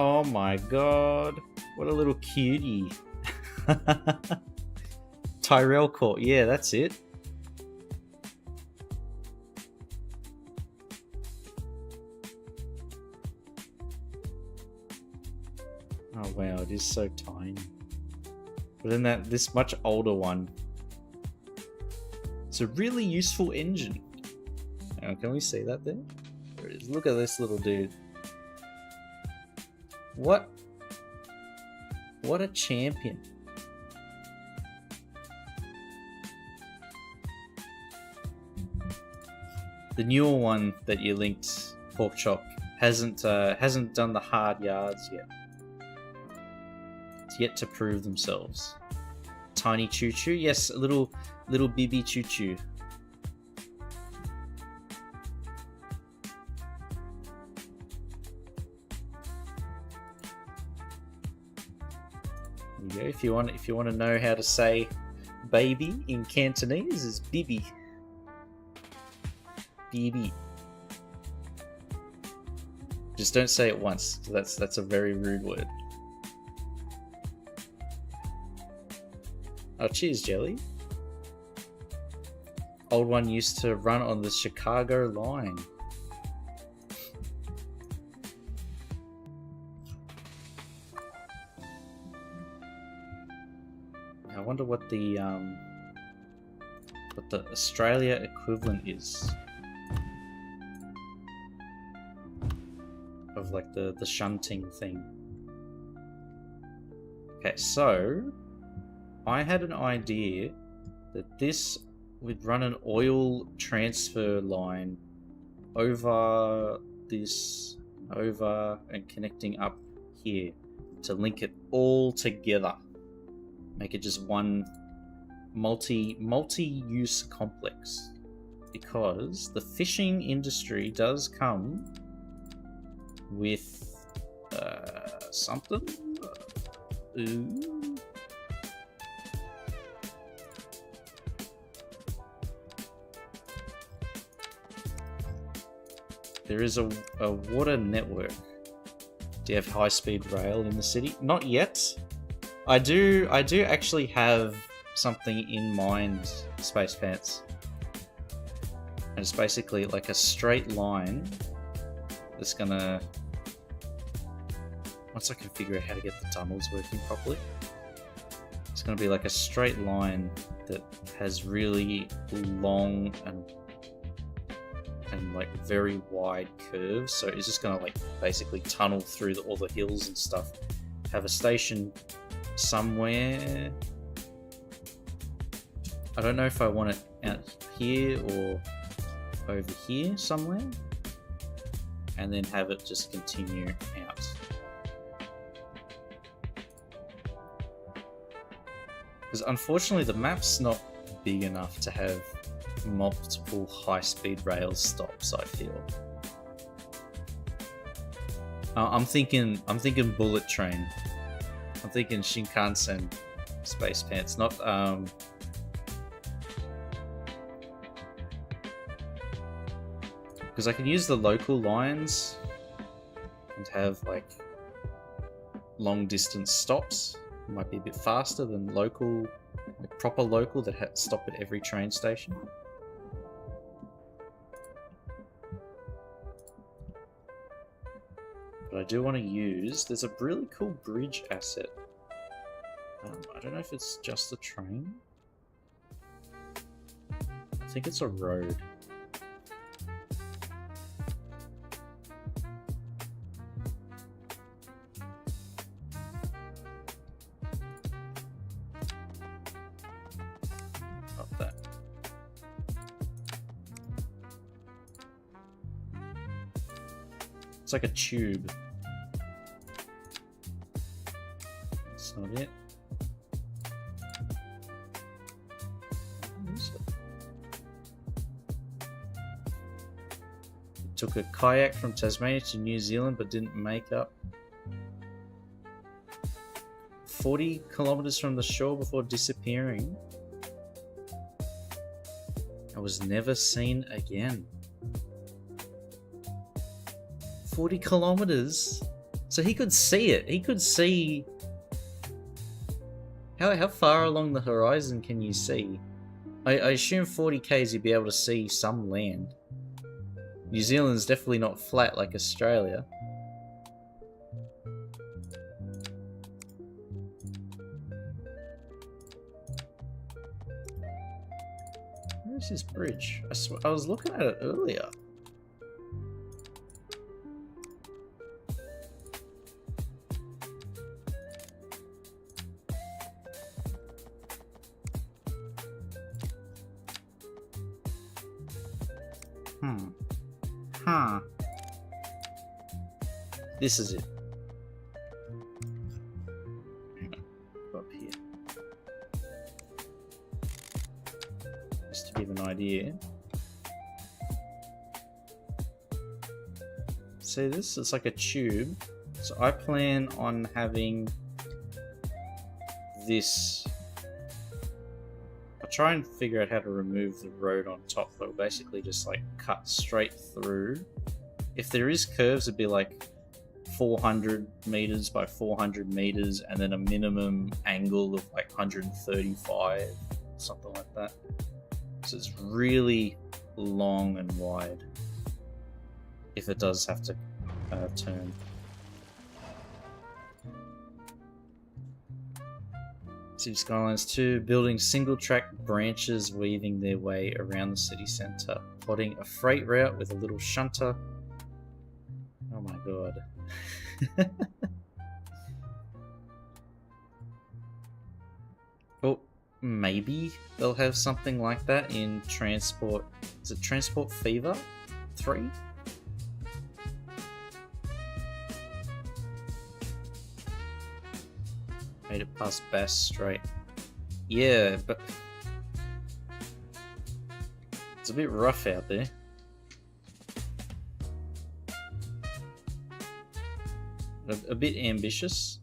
Oh my god. What a little cutie. Tyrell Court. Yeah, that's it. Oh wow, it is so tiny. But then this much older one. It's a really useful engine. Now, can we see that there? There it is. Look at this little dude. What a champion. The newer one that you linked, Pork Chop, hasn't done the hard yards yet. It's yet to prove themselves. Tiny Choo Choo, yes, a little Bibi Choo Choo. There you go. If you want to know how to say baby in Cantonese, is Bibi. Bibi. Just don't say it once. That's a very rude word. Oh, cheers, Jelly. Old one used to run on the Chicago line. I wonder what the Australia equivalent is of like the shunting thing. Okay, so I had an idea that this would run an oil transfer line over and connecting up here to link it all together. Make it just one multi-use complex. Because the fishing industry does come with something. Ooh. There is a water network. Do you have high-speed rail in the city? Not yet. I do actually have something in mind, Space Pants. And it's basically like a straight line that's gonna... Once I can figure out how to get the tunnels working properly, it's gonna be like a straight line that has really long and like very wide curves. So it's just gonna like basically tunnel through all the hills and stuff. Have a station somewhere. I don't know if I want it out here or over here somewhere, and then have it just continue out. Because unfortunately the map's not big enough to have multiple high-speed rail stops, I feel. I'm thinking bullet train. I'm thinking Shinkansen space pants, not because I can use the local lines and have like long distance stops. It might be a bit faster than local, like proper local that stop at every train station. But I do want to use, there's a really cool bridge asset. I don't know if it's just a train. I think it's a road. Not that. It's like a tube. That's not it. Took a kayak from Tasmania to New Zealand but didn't make up 40 kilometers from the shore before disappearing. I was never seen again. 40 kilometers? So he could see it. He could see... How far along the horizon can you see? I assume 40 k's you'd be able to see some land. New Zealand's definitely not flat like Australia. Where's this bridge? I was looking at it earlier. This is it. Up here. Just to give an idea. See this? It's like a tube. So I plan on having this. I'll try and figure out how to remove the road on top, but basically just like cut straight through. If there is curves, it'd be like 400 meters by 400 meters and then a minimum angle of like 135, something like that. So it's really long and wide if it does have to turn. City Skylines 2, building single track branches weaving their way around the city centre, plotting a freight route with a little shunter. Oh my god. Well, maybe they'll have something like that in Transport... Is it Transport Fever 3? Made it past Bass Strait. Yeah, but... it's a bit rough out there. A bit ambitious.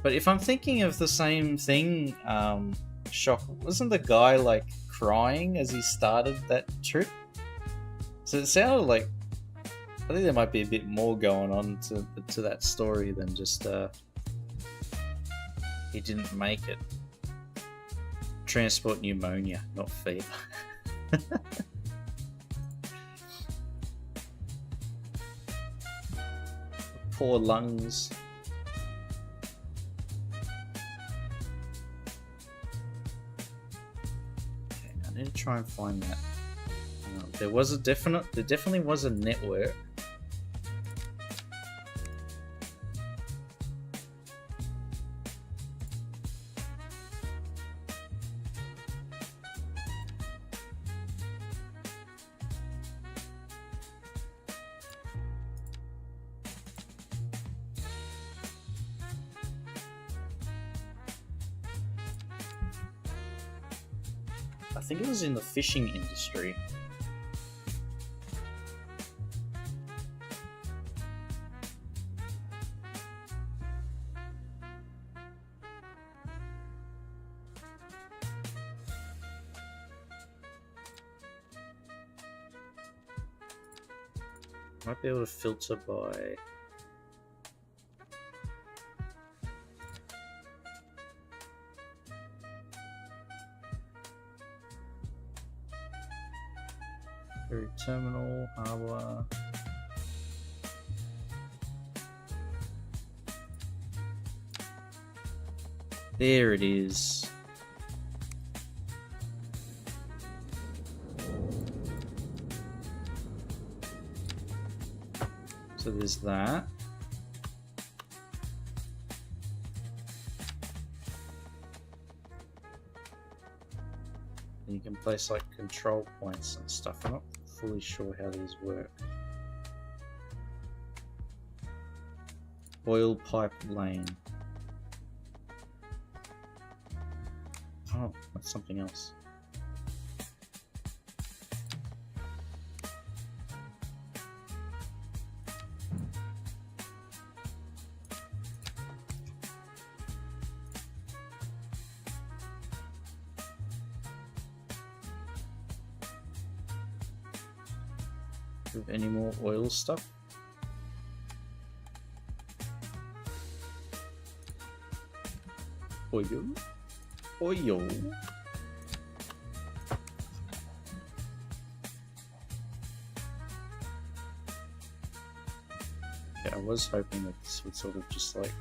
But if I'm thinking of the same thing, Shock, wasn't the guy like crying as he started that trip? So it sounded like, I think there might be a bit more going on to that story than just he didn't make it. Transport pneumonia, not fever. Poor lungs. Okay, I need to try and find that. There definitely was a network. I think it was in the fishing industry. Might be able to filter by... Ferry terminal, hardware. There it is. So there's that. And you can place like control points and stuff. I'm not fully sure how these work. Oil pipe lane. Oh, that's something else. With any more oil stuff? Oil? Oil? Okay, I was hoping that this would sort of just like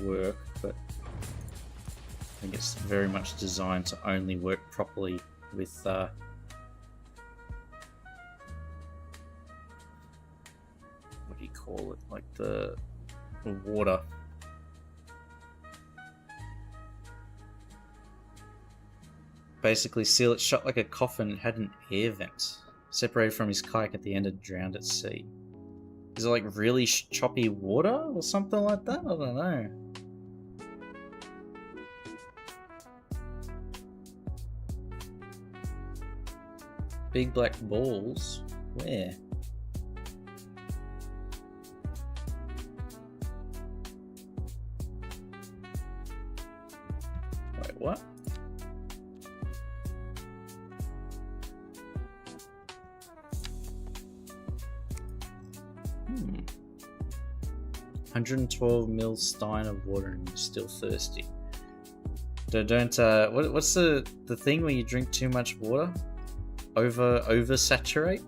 work, but I think it's very much designed to only work properly with what do you call it? Like the water. Basically, seal it shut like a coffin. It had an air vent separated from his kayak at the end and drowned at sea. Is it like really choppy water or something like that? I don't know. Big black balls? Where? Wait, what? Hmm. 112 ml stein of water and you're still thirsty. What's the thing when you drink too much water? Oversaturate?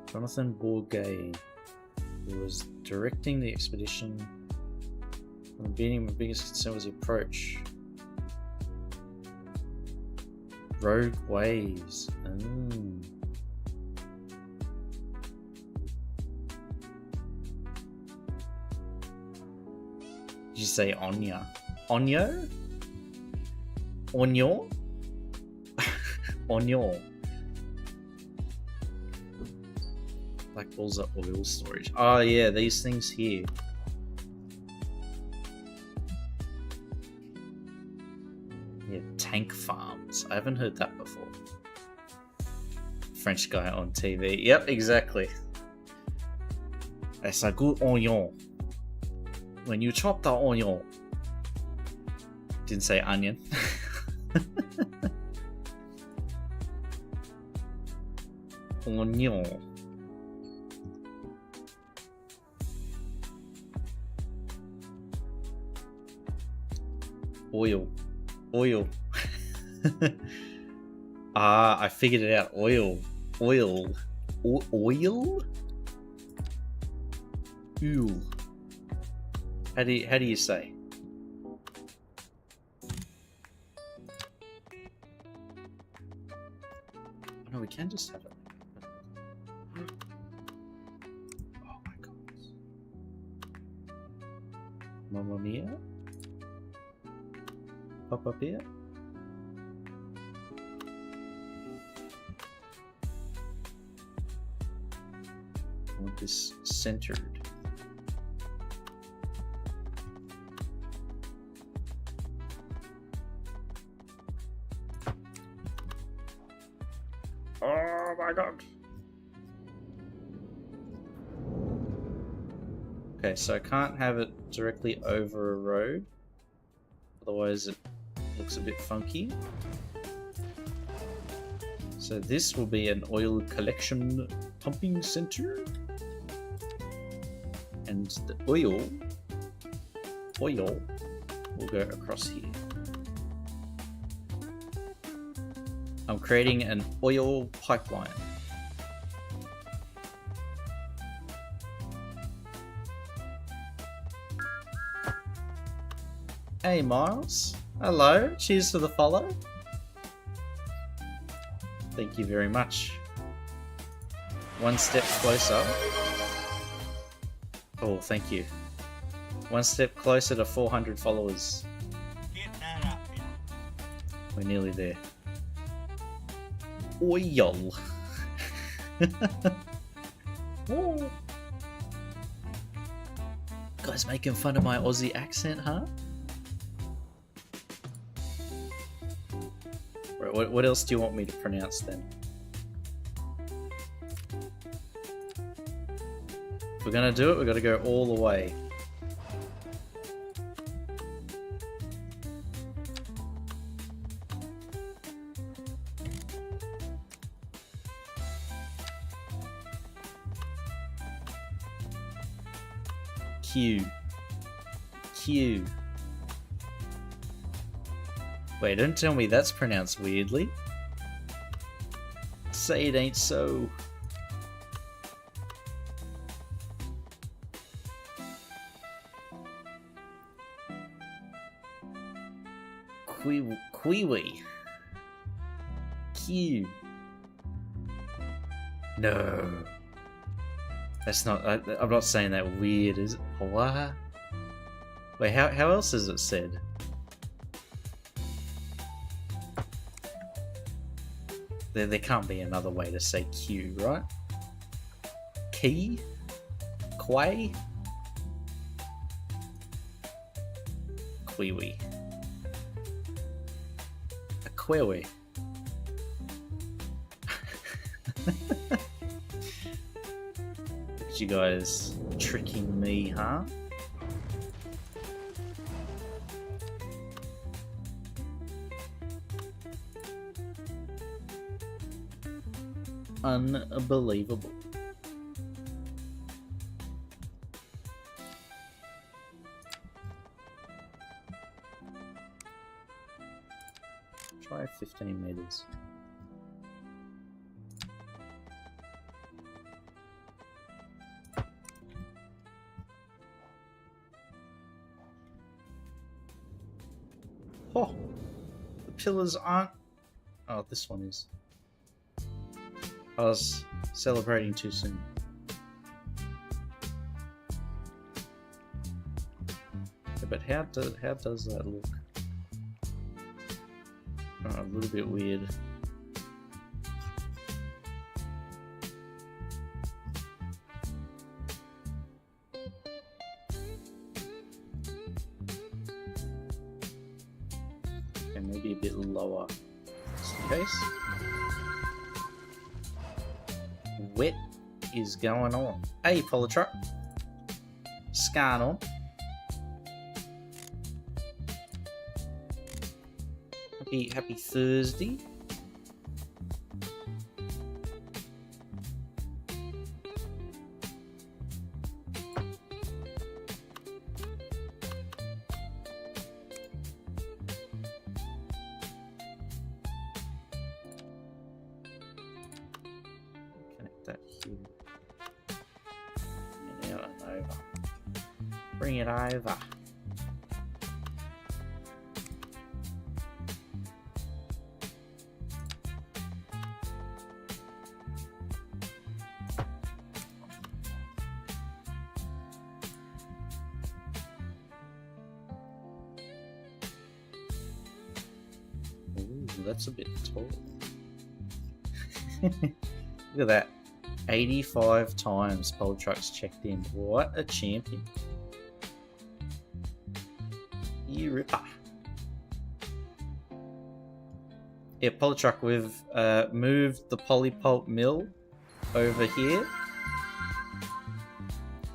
Jonathan Bourget, who was directing the expedition. From the beginning, my biggest concern was the approach. Rogue waves. Oh. Did you say Onya? Onyo? Onyo? Onyo. Black balls are oil storage. Oh yeah, these things here. Yeah, tank farms. I haven't heard that before. French guy on TV. Yep, exactly. It's a good onion. When you chop the onion. Didn't say onion. Onion. Oil. Ah, I figured it out. Oil. Oil. How do you say? No, we can just have it. Oh my god. Mamma mia. Pop up here. I want this centered. Oh my god. Okay, so I can't have it directly over a road. Otherwise it looks a bit funky. So this will be an oil collection pumping center. And the oil will go across here. I'm creating an oil pipeline. Hey Miles, hello, cheers for the follow. Thank you very much. One step closer. Oh, thank you. One step closer to 400 followers. Get that up, yeah. We're nearly there. Oil. Oh. Guys making fun of my Aussie accent, huh? Right, what else do you want me to pronounce then? If we're gonna do it, we've got to go all the way. Q. Q. Wait, don't tell me that's pronounced weirdly. Say it ain't so. Kiwi. Q. No. That's not. I'm not saying that weird, is it? What? Wait, how else is it said? There can't be another way to say Q, right? Key? Quay? Quiwi. A quiwi. Look at you guys tricking me, huh? Unbelievable. Try 15 meters. Oh, the pillars aren't. Oh, this one is. I was celebrating too soon. Yeah, but how does that look? Oh, a little bit weird. And maybe a bit lower, just in case. What is going on? Hey, Polytruck. Scan on. Happy Thursday. That here. And out and over. Bring it over. Ooh, that's a bit tall. Look at that. 85 times Polytruck's checked in. What a champion. You ripper. Yeah, Polytruck, we've moved the Polypulp mill over here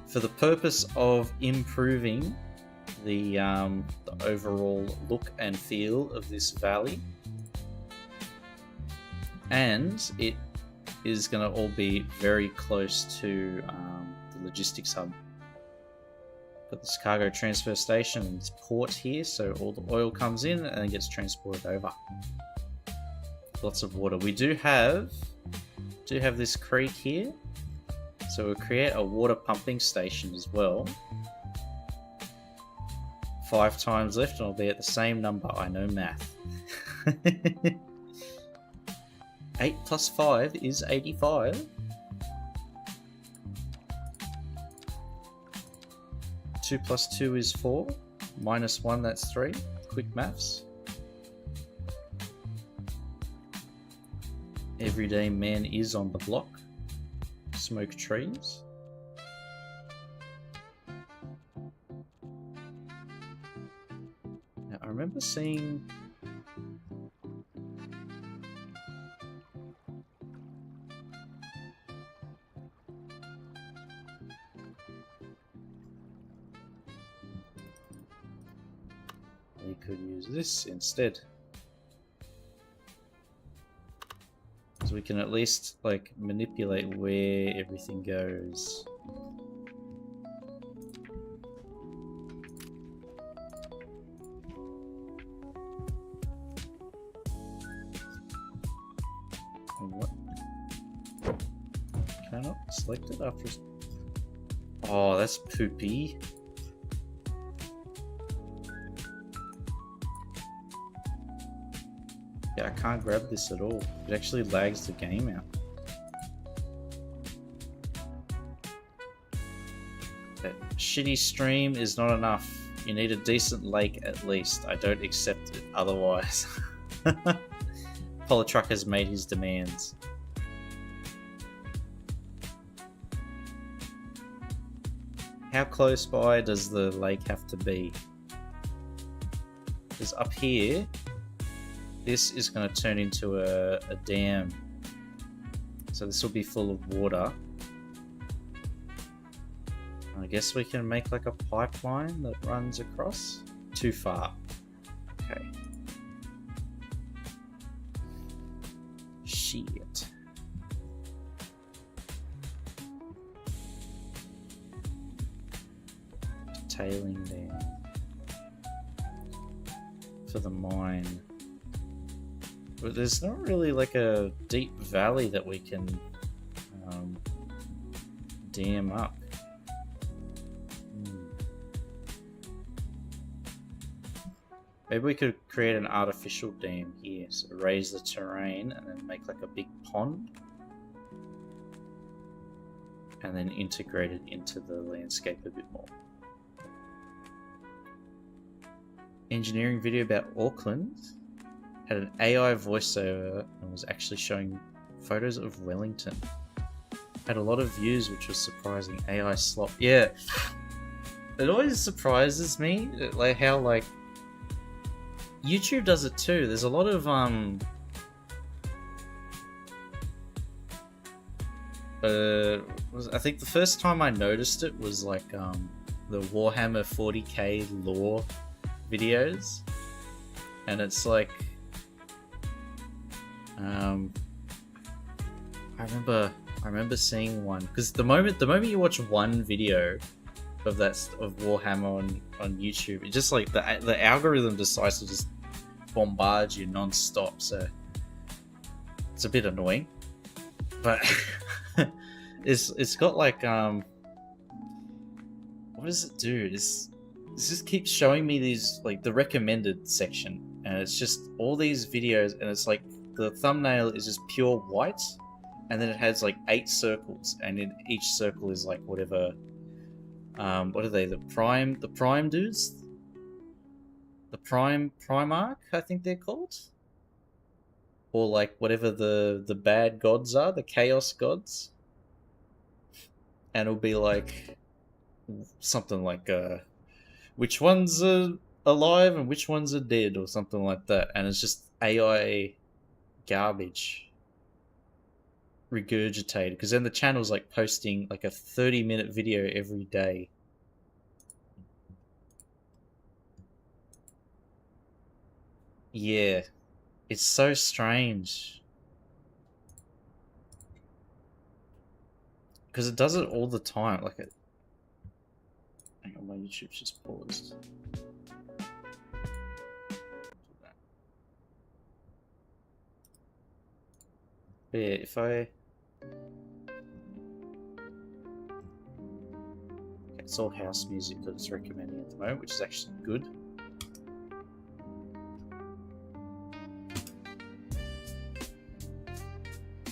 for the purpose of improving the overall look and feel of this valley. and it is going to all be very close to the logistics hub. Got this cargo transfer station and this port here, so all the oil comes in and then gets transported over. Lots of water. We do have this creek here, so we'll create a water pumping station as well. 5 times left and I'll be at the same number. I know math. 8 plus 5 is 85. 2 plus 2 is 4. Minus 1, that's 3. Quick maths. Everyday man is on the block. Smoke trees. Now, I remember seeing... we could use this instead. So we can at least like manipulate where everything goes. What? Can I not select it after? Oh, that's poopy. Yeah, I can't grab this at all. It actually lags the game out. That shitty stream is not enough. You need a decent lake at least. I don't accept it otherwise. Polytruck has made his demands. How close by does the lake have to be? Because up here, this is going to turn into a dam. So this will be full of water. I guess we can make like a pipeline that runs across. Too far. Okay. Shit. Tailing there. For the mine. But there's not really like a deep valley that we can dam up. Maybe we could create an artificial dam here, so raise the terrain and then make like a big pond and then integrate it into the landscape a bit more. Engineering video about Auckland had an AI voiceover and was actually showing photos of Wellington. Had a lot of views, which was surprising. AI slop. Yeah. It always surprises me, like how like YouTube does it too. There's a lot of I think the first time I noticed it was like the Warhammer 40k lore videos, and it's like I remember seeing one because the moment you watch one video of Warhammer on YouTube, it just like the algorithm decides to just bombard you non-stop, so it's a bit annoying. But it's got like what does it do? This just keeps showing me these like the recommended section, and it's just all these videos, and it's like the thumbnail is just pure white, and then it has like 8 circles, and in each circle is like whatever. What are they? The prime dudes? The Primarch, I think they're called, or like whatever the bad gods are, the chaos gods, and it'll be like something like which ones are alive and which ones are dead, or something like that, and it's just AI garbage regurgitated, because then the channel's like posting like a 30-minute video every day. Yeah, it's so strange. because it does it all the time. Like it. Hang on, my YouTube's just paused. But yeah, if I. It's all house music that it's recommending at the moment, which is actually good.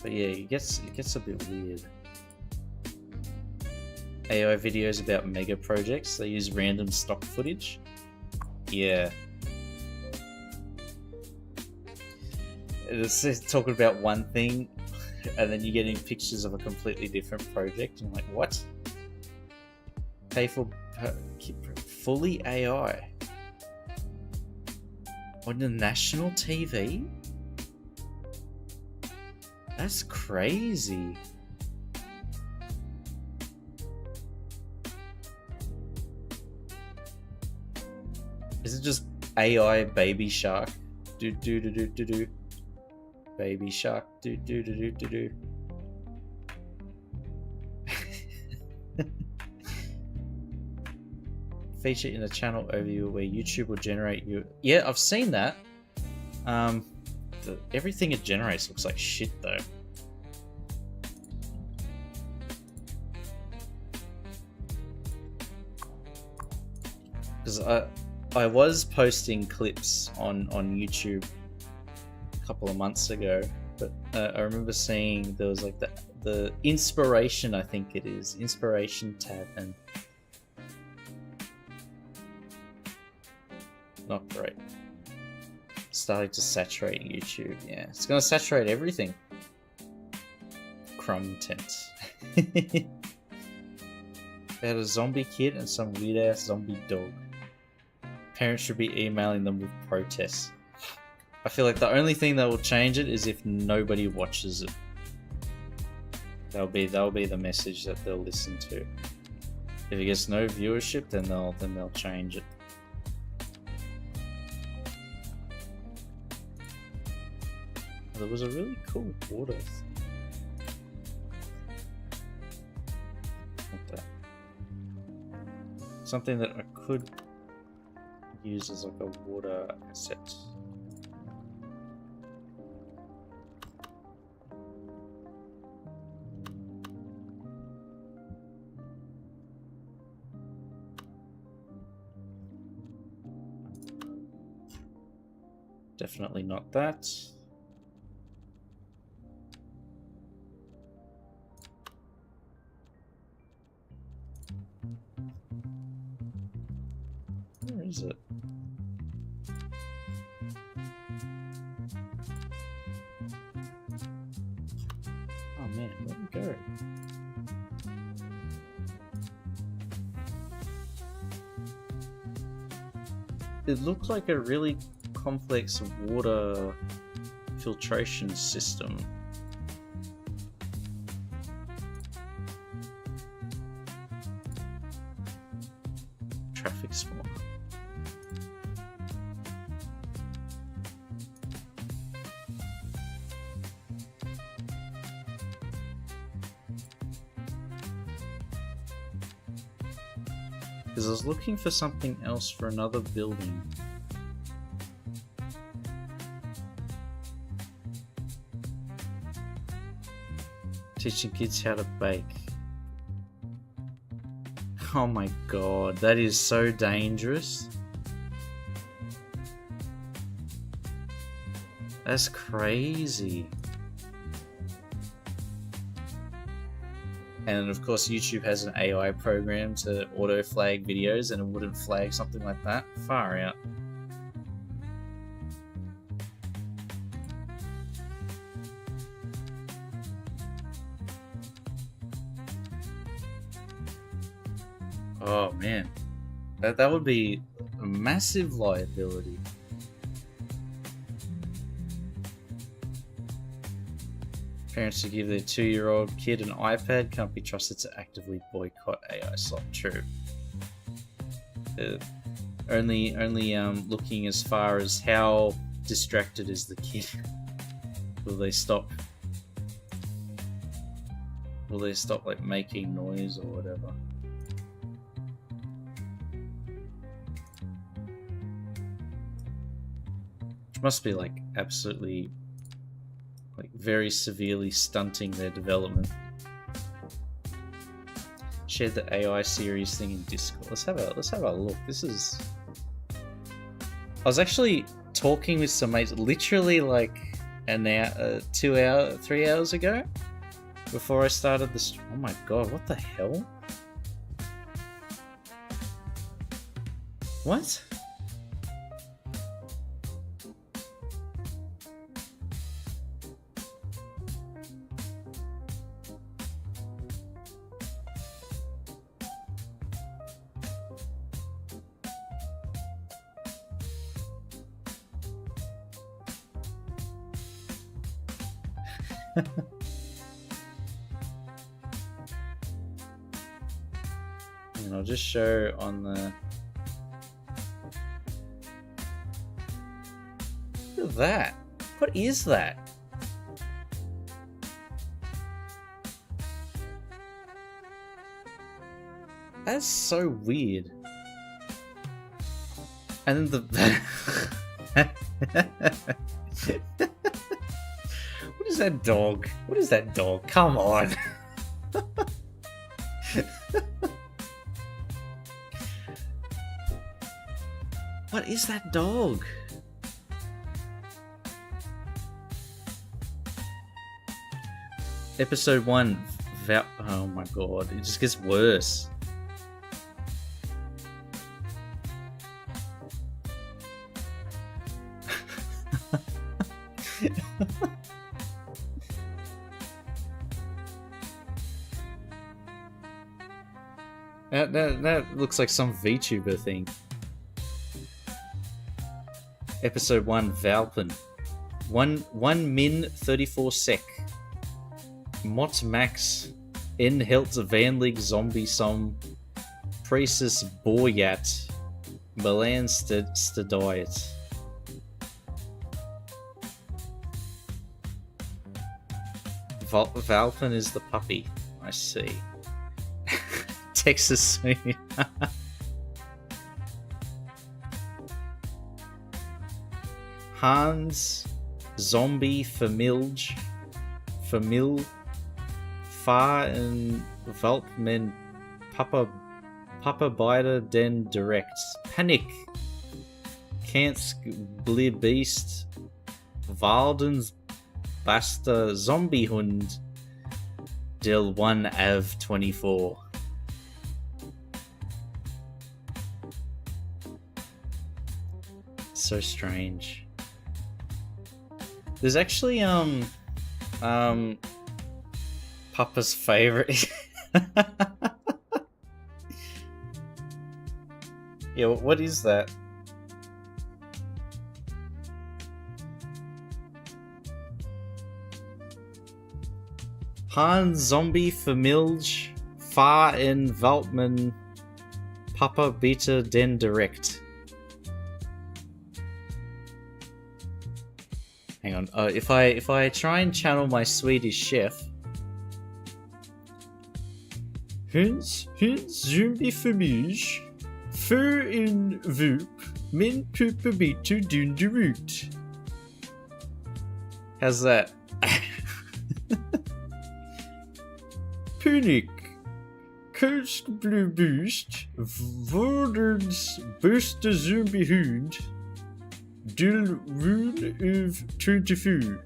But yeah, it gets a bit weird. AI videos about mega projects, they use random stock footage. Yeah. It's talking about one thing, and then you're getting pictures of a completely different project, and you're like, what? Pay for fully AI on the national TV? That's crazy. Is it just AI baby shark? Do do do do do do. Baby shark. Do do do do do do. Feature in a channel overview where YouTube will generate you. Yeah, I've seen that. Everything it generates looks like shit though. Because I was posting clips on YouTube a couple of months ago, but I remember seeing there was like the inspiration, I think it is, inspiration tab, and not great. Starting to saturate YouTube. Yeah, it's gonna saturate everything. Crumb tent. They had a zombie kid and some weird ass zombie dog. Parents should be emailing them with protests. I feel like the only thing that will change it is if nobody watches it. That'll be the message that they'll listen to. If it gets no viewership, then they'll change it. There was a really cool water. Like that. Something that I could use as like a water asset. Definitely not that. Where is it? Oh man, where'd it go? It looked like a really complex water filtration system. Traffic spawn. Because I was looking for something else for another building. Teaching kids how to bake. Oh my god, that is so dangerous. That's crazy. And of course YouTube has an AI program to auto flag videos and it wouldn't flag something like that. Far out. Oh man, that would be a massive liability. Parents who give their 2-year-old kid an iPad can't be trusted to actively boycott AI slot. True. Only looking as far as how distracted is the kid. Will they stop Will they stop like making noise or whatever? Which must be like absolutely like very severely stunting their development. Shared the AI series thing in Discord. Let's have a look. This is. I was actually talking with some mates literally like an hour, 2 hours, 3 hours ago before I started this. Oh my god! What the hell? What? And I'll just show on the. Look at that. What is that? That's so weird. And then the. What is that dog? What is that dog? Come on. What is that dog? Episode 1. Oh my god, it just gets worse. That looks like some VTuber thing. Episode 1, Valpen. 1 min 34 sec. Mot max. En helt vanlig zombie som. Precis bojat. Balan stadiet. Valpen is the puppy. I see. Texas. Hans Zombie Famil Far and Valtmen Papa Biter Den Direct Panic Kansk Blir Beast Valdens Basta Zombiehund Del 1 Av 24. So strange. There's actually Papa's favorite. Yeah, what is that? Han Zombie Familj Far in Valtman Papa Beta Den Direct. Hang on. If I try and channel my Swedish chef. Huns zombie familj för en vup men pupa bitter dunderut. How's that? Panic. Kursk blue boost. Vardens bästa zombiehund. Del rune of 24.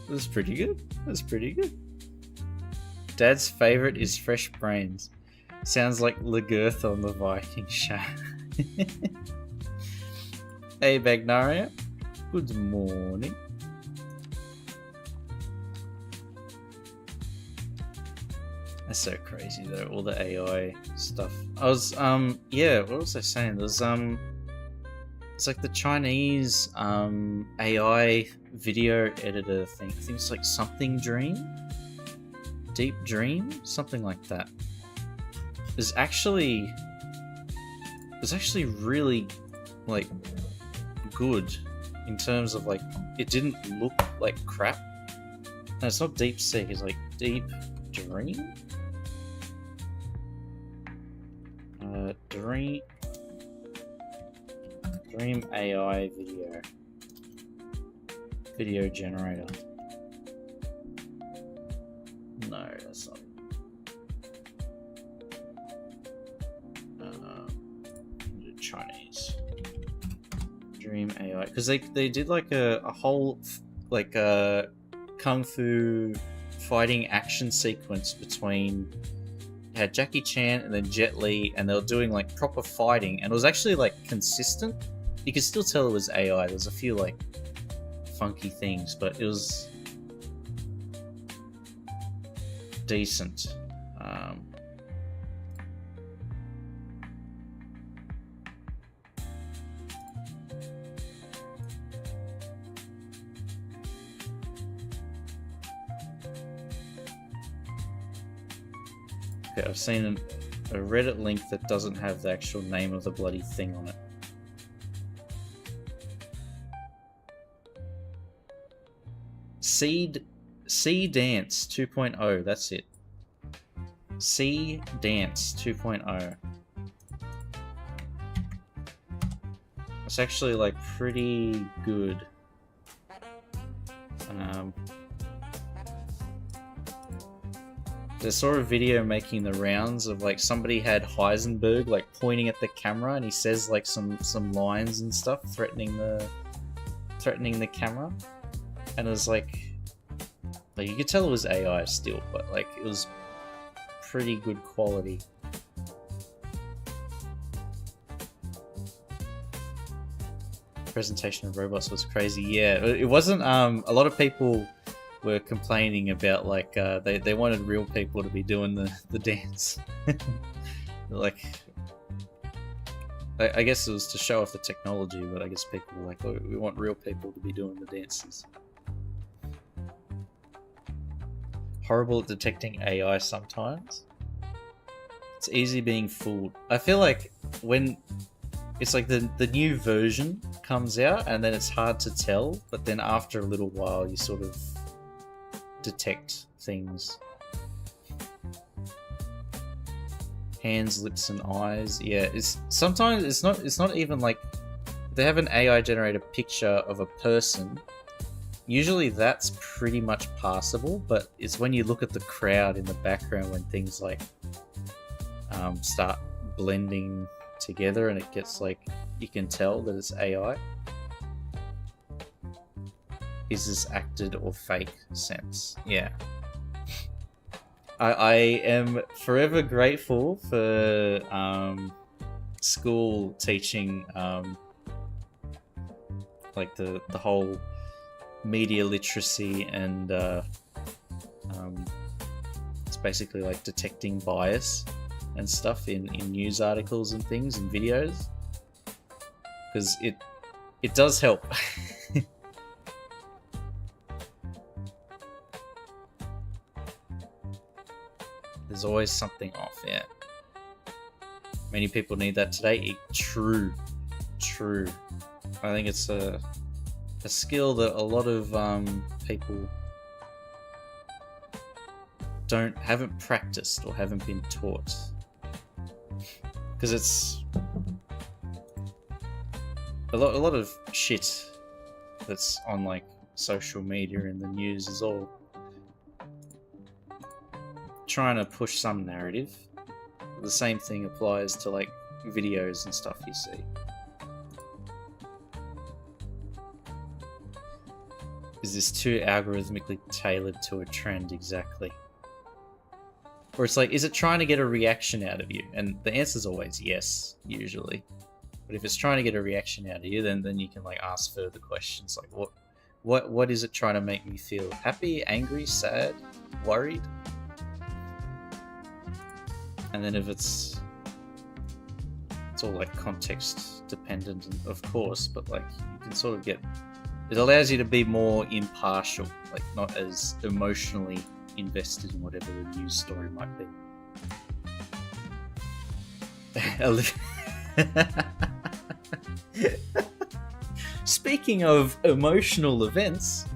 That's pretty good. That's pretty good. Dad's favorite is fresh brains. Sounds like Lagerth on the Viking show. Hey Bagnaria. Good morning. That's so crazy though, all the AI stuff. I was yeah, what was I saying? There's it's like the Chinese AI video editor thing. I think it's like something dream? Deep Dream? Something like that. It's actually really like good in terms of like it didn't look like crap. No, it's not deep seek, it's like deep dream. Dream AI video generator. No, that's not. Chinese Dream AI, because they did like a whole like kung fu fighting action sequence between had Jackie Chan and then Jet Li, and they were doing like proper fighting, and it was actually like consistent. You could still tell it was AI. There's a few like funky things, but it was decent. Okay, I've seen a Reddit link that doesn't have the actual name of the bloody thing on it. C Dance 2.0, that's it. C Dance 2.0. It's actually like pretty good. I saw a video making the rounds of like somebody had Heisenberg like pointing at the camera, and he says like some lines and stuff threatening the camera, and it was like you could tell it was AI still, but like it was pretty good quality. Presentation of robots was crazy. Yeah, it wasn't. A lot of people were complaining about like they wanted real people to be doing the dance. Like, I guess it was to show off the technology, but I guess people were like, oh, we want real people to be doing the dances. Horrible at detecting AI sometimes. It's easy being fooled. I feel like when it's like the new version comes out and then it's hard to tell, but then after a little while you sort of detect things. Hands, lips, and eyes. Yeah, sometimes it's not even like they have an AI generated picture of a person. Usually that's pretty much passable, but it's when you look at the crowd in the background when things like start blending together and it gets like you can tell that it's AI. Is this acted or fake sense? Yeah. I am forever grateful for school teaching like the whole media literacy and it's basically like detecting bias and stuff in news articles and things and videos, because it does help. There's always something off, yeah. Many people need that today. True. I think it's a skill that a lot of people haven't practiced or haven't been taught. Because it's a lot of shit that's on like social media and the news is all trying to push some narrative. The same thing applies to like videos and stuff you see. Is this too algorithmically tailored to a trend? Exactly. Or it's like, is it trying to get a reaction out of you? And the answer is always yes, usually. But if it's trying to get a reaction out of you, then you can like ask further questions like what is it trying to make me feel? Happy, angry, sad, worried? And then if it's all like context dependent, of course, but like you can sort of get, it allows you to be more impartial, like not as emotionally invested in whatever the news story might be. Speaking of emotional events,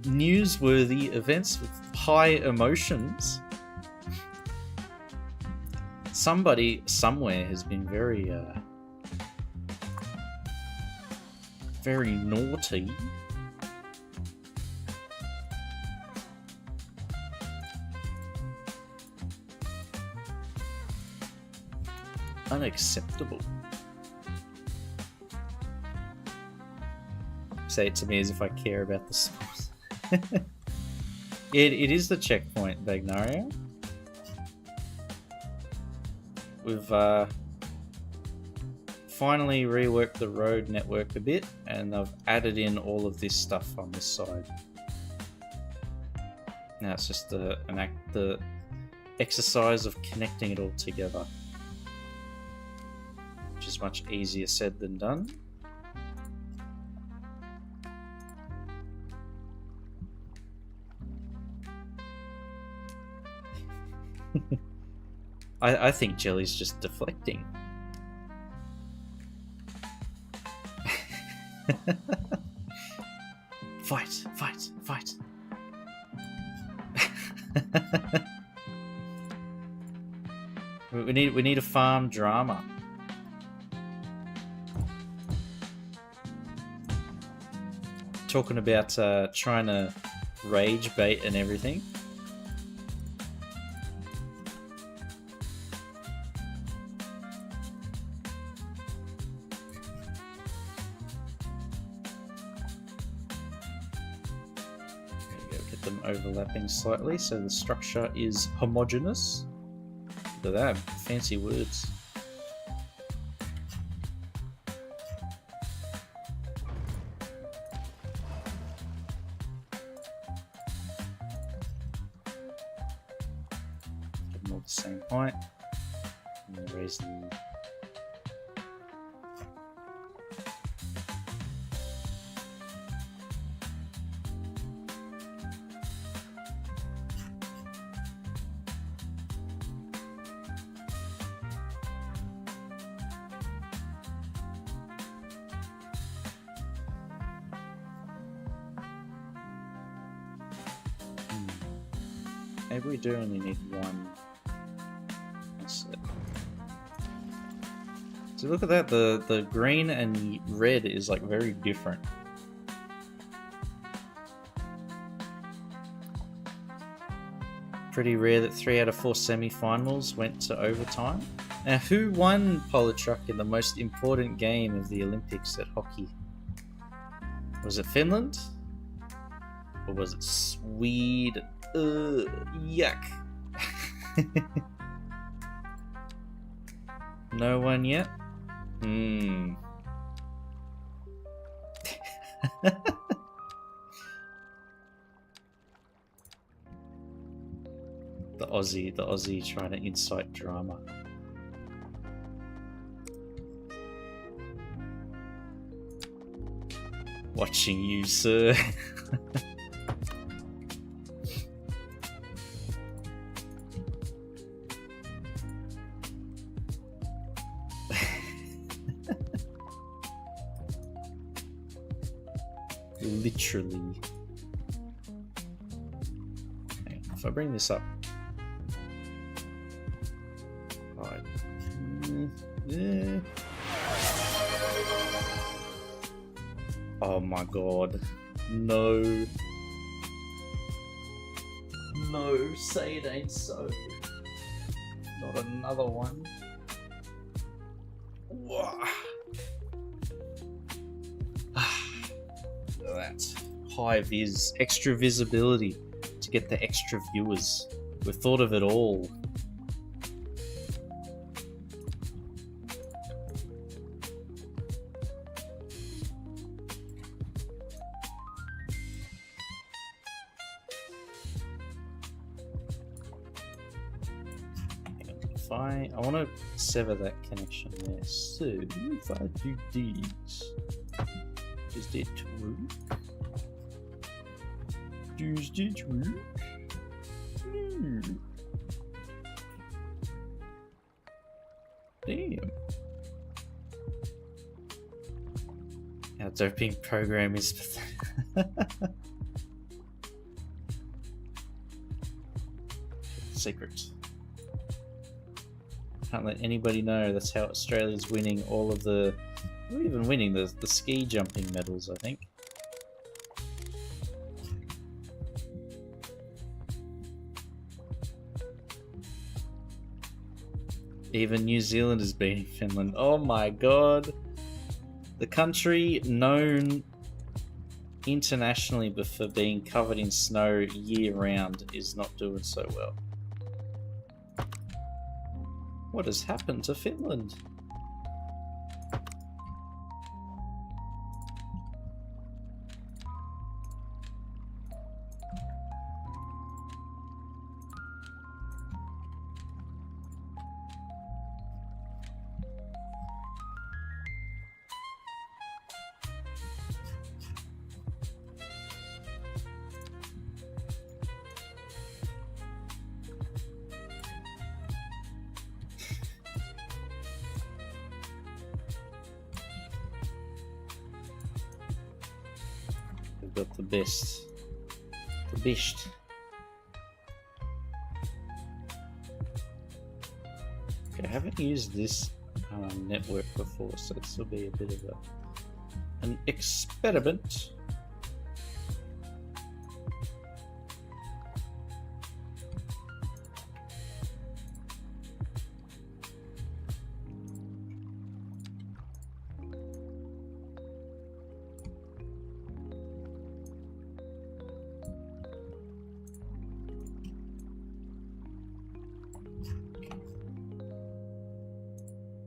newsworthy events with high emotions, somebody somewhere has been very naughty. Unacceptable. Say it to me as if I care about the sport. It is the checkpoint, Bagnaria. We've finally reworked the road network a bit, and I've added in all of this stuff on this side. Now it's just the exercise of connecting it all together, which is much easier said than done. I think Jelly's just deflecting. Fight, fight, fight. we need a farm drama. Talking about trying to rage bait and everything. Overlapping slightly so the structure is homogeneous. Look at that, fancy words. Get them all the same height. And raise them. Maybe we do only need one. That's it. So look at that, the green and red is like very different. Pretty rare that 3 out of 4 semi-finals went to overtime. Now, who won Politruck in the most important game of the Olympics at hockey? Was it Finland? Or was it Sweden? Yuck. No one yet? The Aussie trying to incite drama. Watching you, sir. Literally. Okay, if I bring this up. Right. Yeah. Oh my god. No. No, say it ain't so. Not another one. Whoa. That high vis, extra visibility to get the extra viewers. We've thought of it all. If I want to sever that connection there, so if I do these. Does that work? Does that work? Damn. doping program is. Secret. Can't let anybody know. That's how Australia's winning all of the. We're even winning the ski jumping medals, I think. Even New Zealand is beating Finland. Oh my god. The country known internationally for being covered in snow year round is not doing so well. What has happened to Finland? Got the best. The best. Okay, I haven't used this network before, so this will be a bit of an experiment.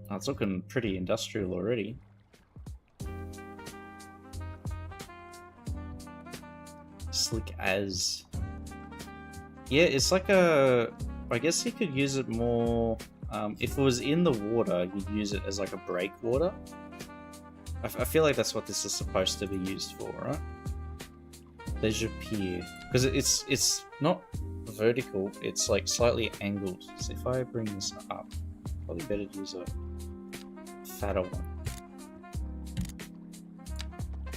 Oh, it's looking pretty industrial already. Slick as. Yeah, it's like a. I guess you could use it more. If it was in the water, you'd use it as like a breakwater. I feel like that's what this is supposed to be used for, right? There's your pier. Because it's not vertical, it's like slightly angled. So if I bring this up, probably better to use a fatter one.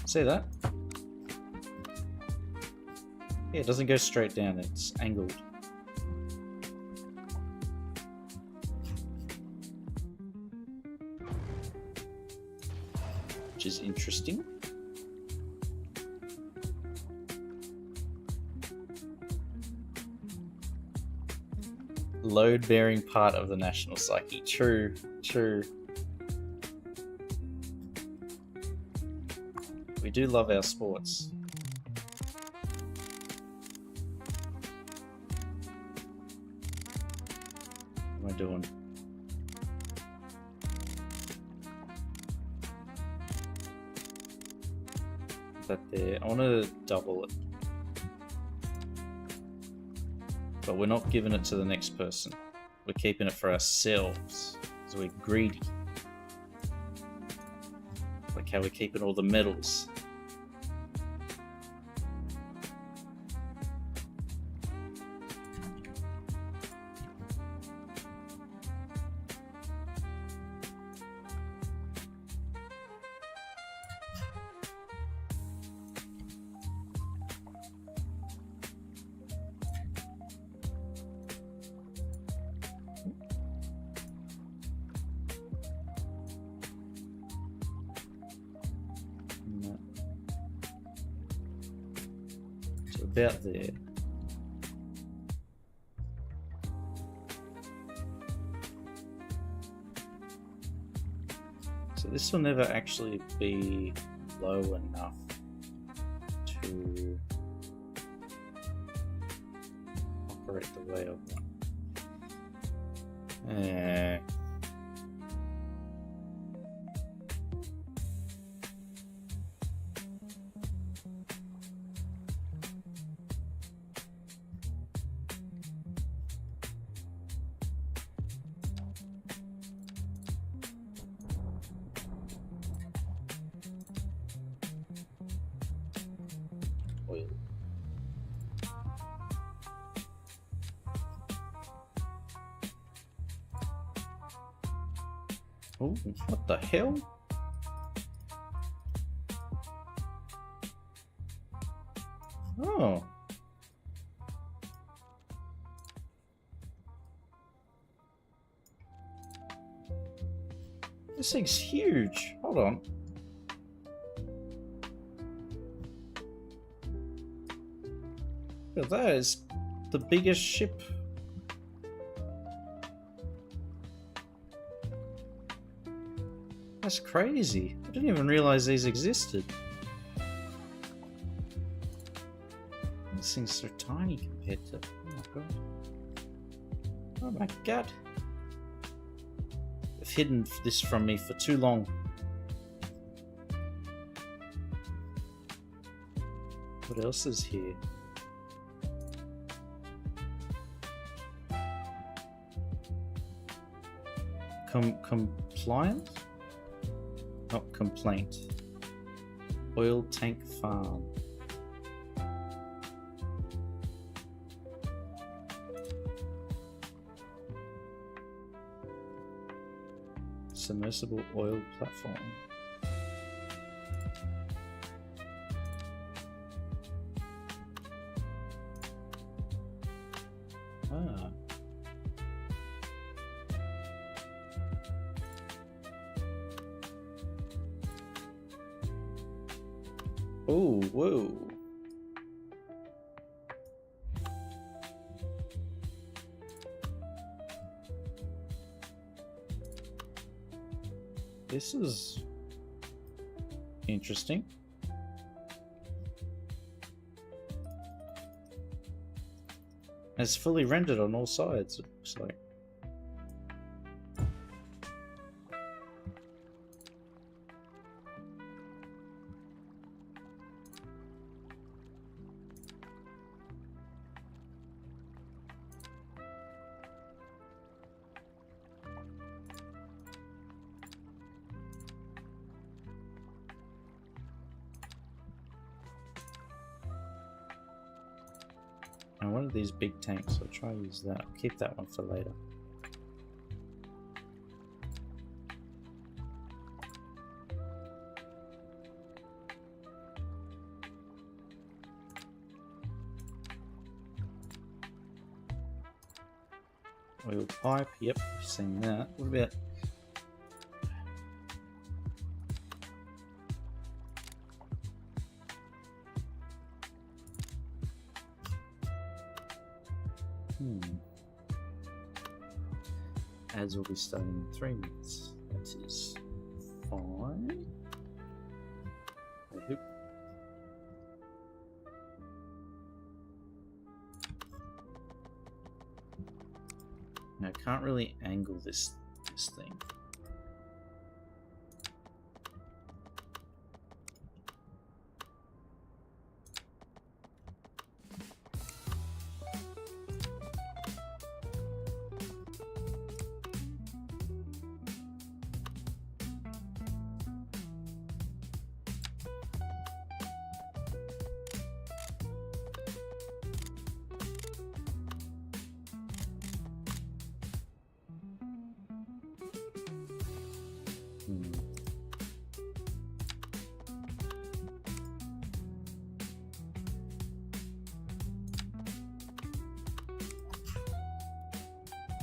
See that? Yeah, it doesn't go straight down, it's angled. Which is interesting. Load-bearing part of the national psyche. True, true. We do love our sports. What am I doing? That there. I want to double it. But we're not giving it to the next person. We're keeping it for ourselves. Because we're greedy. Like how we're keeping all the medals. About there. So this will never actually be low enough to operate the way I want. Oh, what the hell? This thing's huge. Hold on. Look at that. It's the biggest ship. That's crazy. I didn't even realize these existed. This thing's so tiny compared to... Oh my god. Oh my god. They've hidden this from me for too long. What else is here? Compliant? Not complaint. Oil tank farm. Submersible oil platform. Ah. Oh, whoa. This is interesting. It's fully rendered on all sides, it looks like. One of these big tanks, I'll try to use that. I'll keep that one for later. Oil pipe, yep, we've seen that. What about... Ads will be starting in 3 minutes. That is fine. I hope. Now I can't really angle this thing.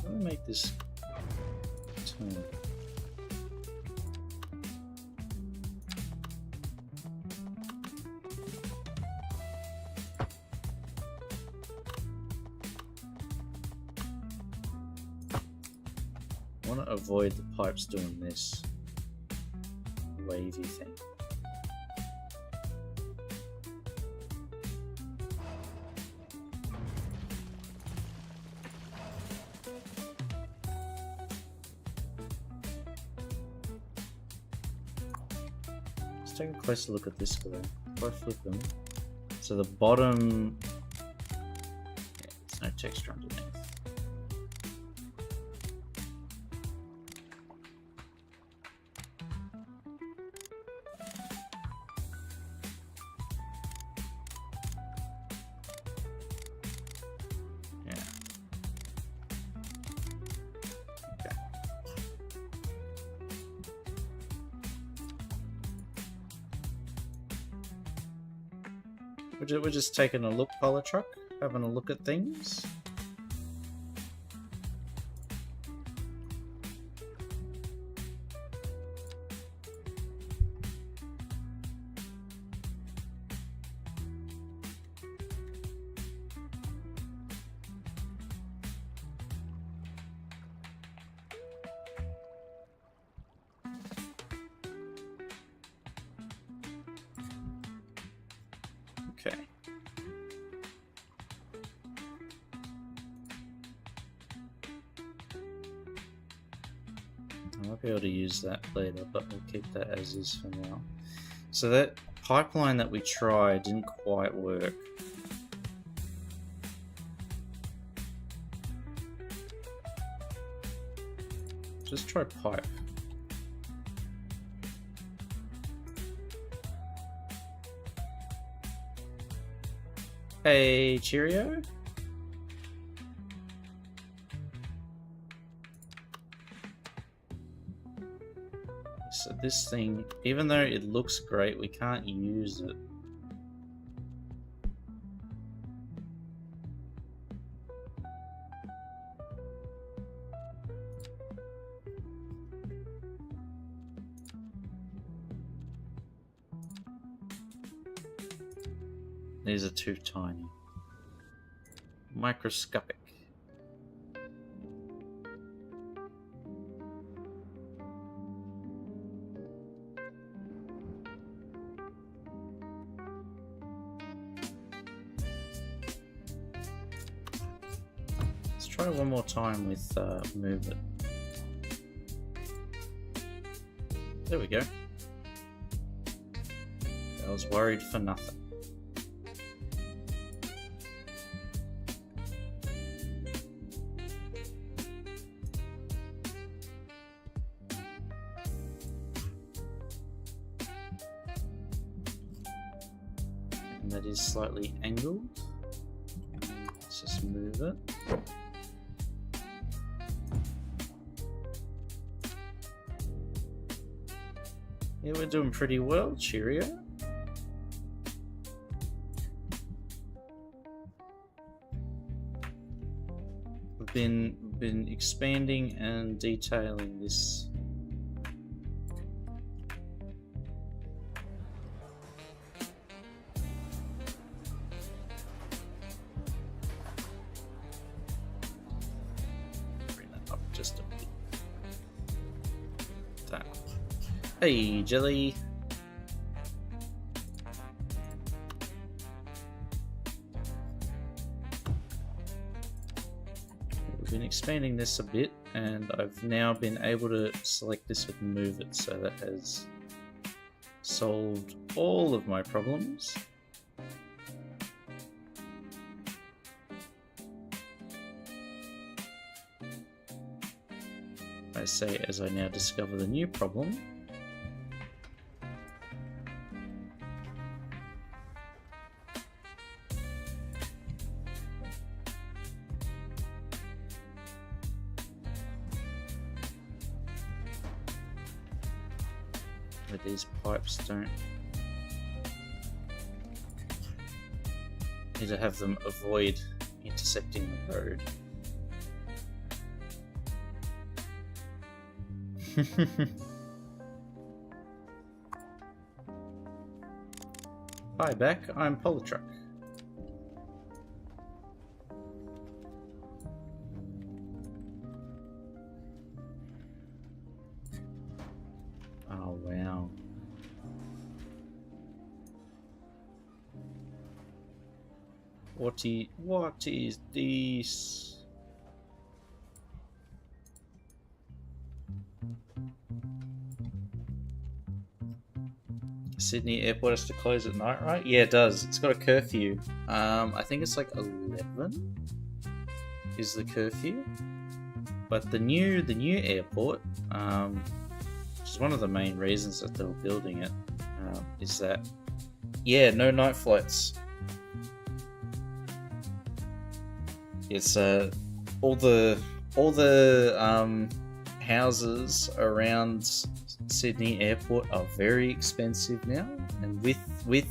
Let me make this turn. I want to avoid the pipes doing this wavy thing. Let's take a closer look at this guy. If I flip them, so the bottom, yeah, there's no texture underneath. We're just taking a look, Polar Truck, having a look at things. Okay. I might be able to use that later, but we'll keep that as is for now. So that pipeline that we tried didn't quite work. Just try pipe. Hey, cheerio. So this thing, even though it looks great, we can't use it. These are too tiny. Microscopic. Let's try one more time with move it. There we go. I was worried for nothing. And that is slightly angled. Let's just move it. Yeah, we're doing pretty well, cheerio. We've been expanding and detailing this. Bring that up just a bit. That. Hey, Jelly. We've been expanding this a bit, and I've now been able to select this with move it, so that has solved all of my problems. I say as I now discover the new problem. Where these pipes don't need to have them avoid intersecting the road. Hi Beck, I'm Polytruck. Oh wow. What is this? Sydney Airport has to close at night, right? Yeah, it does. It's got a curfew. I think it's like 11 is the curfew. But the new airport, which is one of the main reasons that they were building it, is that no night flights. It's all the houses around Sydney Airport are very expensive now, and with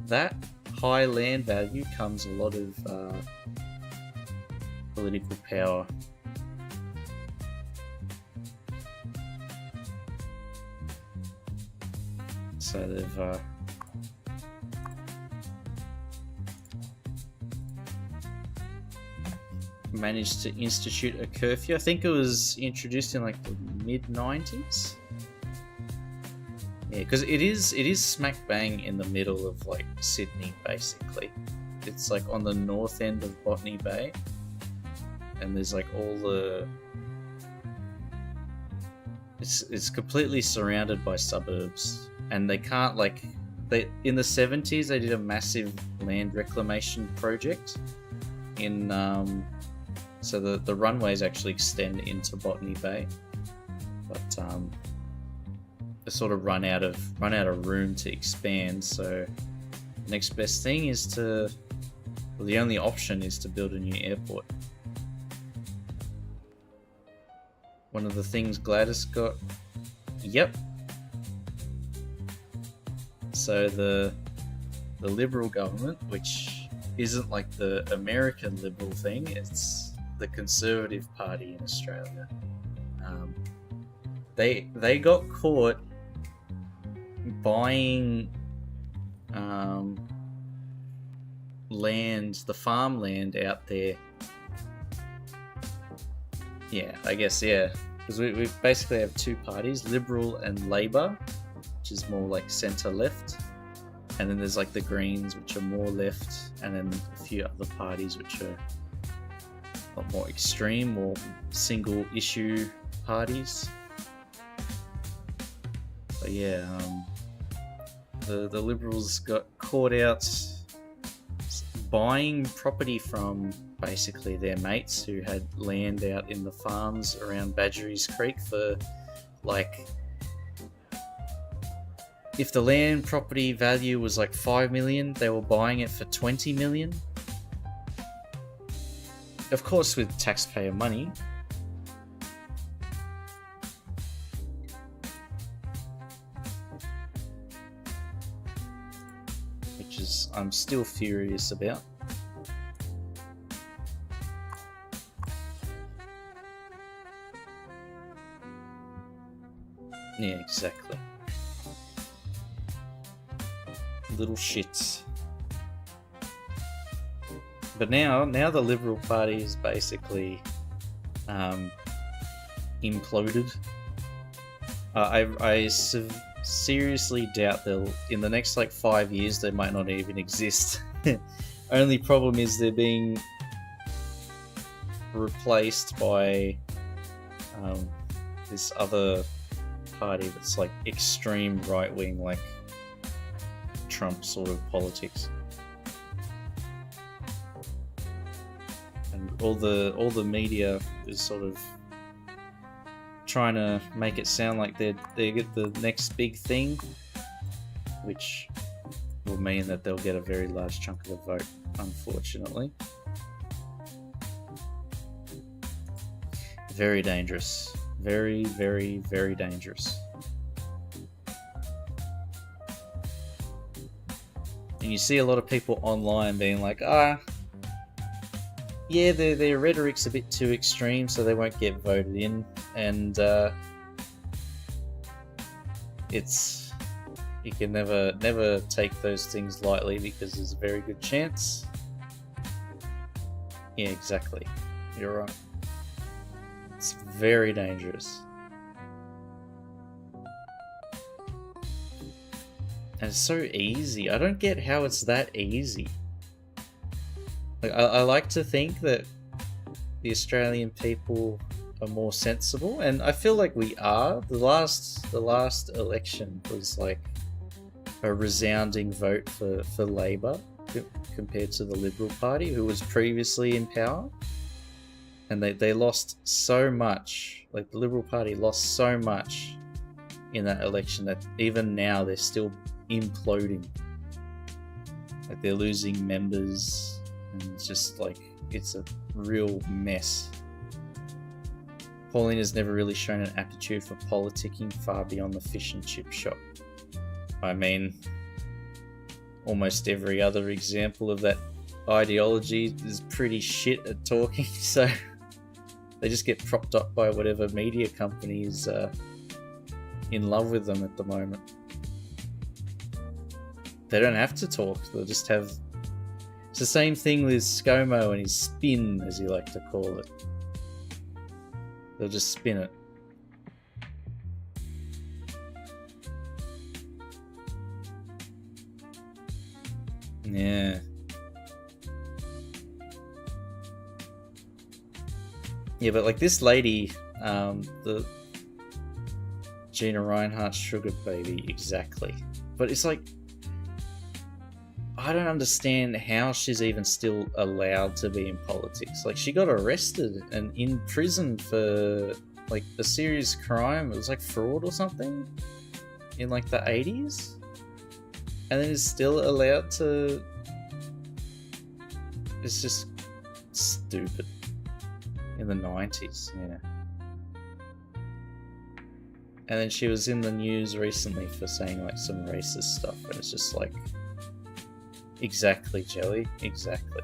that high land value comes a lot of political power. So they've managed to institute a curfew. I think it was introduced in like the mid-90s. Yeah, because it is smack bang in the middle of like Sydney, basically. It's like on the north end of Botany Bay, and there's like all the. It's completely surrounded by suburbs, and they can't like they in the 70s they did a massive land reclamation project in so the runways actually extend into Botany Bay, but they sort of run out of room to expand. So the next best thing is the only option is to build a new airport. One of the things Gladys got. Yep. So the Liberal government, which isn't like the American Liberal thing, it's the Conservative Party in Australia. They got caught buying land, the farmland out there. Yeah, I guess, yeah. Because we basically have two parties, Liberal and Labor, which is more like centre-left. And then there's like the Greens, which are more left. And then a few other parties, which are a lot more extreme, more single-issue parties. But yeah, the Liberals got caught out buying property from basically their mates who had land out in the farms around Badgerys Creek for like, if the land property value was like 5 million, they were buying it for 20 million. Of course with taxpayer money. Which is I'm still furious about. Yeah, exactly. Little shits. But now the Liberal Party is basically imploded. I seriously doubt they'll, in the next like 5 years, they might not even exist. Only problem is they're being replaced by this other party that's like extreme right wing, like Trump sort of politics, and all the media is sort of trying to make it sound like they get the next big thing, which will mean that they'll get a very large chunk of the vote, unfortunately. Very dangerous. Very, very, very dangerous. And you see a lot of people online being like, yeah, their rhetoric's a bit too extreme, so they won't get voted in. And it's, you can never take those things lightly, because there's a very good chance. Yeah, exactly. You're right. It's very dangerous. And it's so easy. I don't get how it's that easy. Like, I like to think that the Australian people are more sensible, and I feel like we are. The last election was like a resounding vote for Labor compared to the Liberal Party, who was previously in power. And they lost so much. Like, the Liberal Party lost so much in that election that even now they're still imploding. Like, they're losing members, and it's just like, it's a real mess. Pauline has never really shown an aptitude for politicking far beyond the fish and chip shop. I mean, almost every other example of that ideology is pretty shit at talking, so they just get propped up by whatever media company is in love with them at the moment. They don't have to talk, they'll just have... It's the same thing with ScoMo and his spin, as you like to call it. They'll just spin it. Yeah. Yeah, but like this lady, the Gina Reinhardt's sugar baby, exactly. But it's like, I don't understand how she's even still allowed to be in politics. Like, she got arrested and in prison for like a serious crime. It was like fraud or something in like the 80s, and then is still allowed to. It's just stupid. In the 90s, yeah. And then she was in the news recently for saying like some racist stuff, and it's just like, exactly, Jelly, exactly.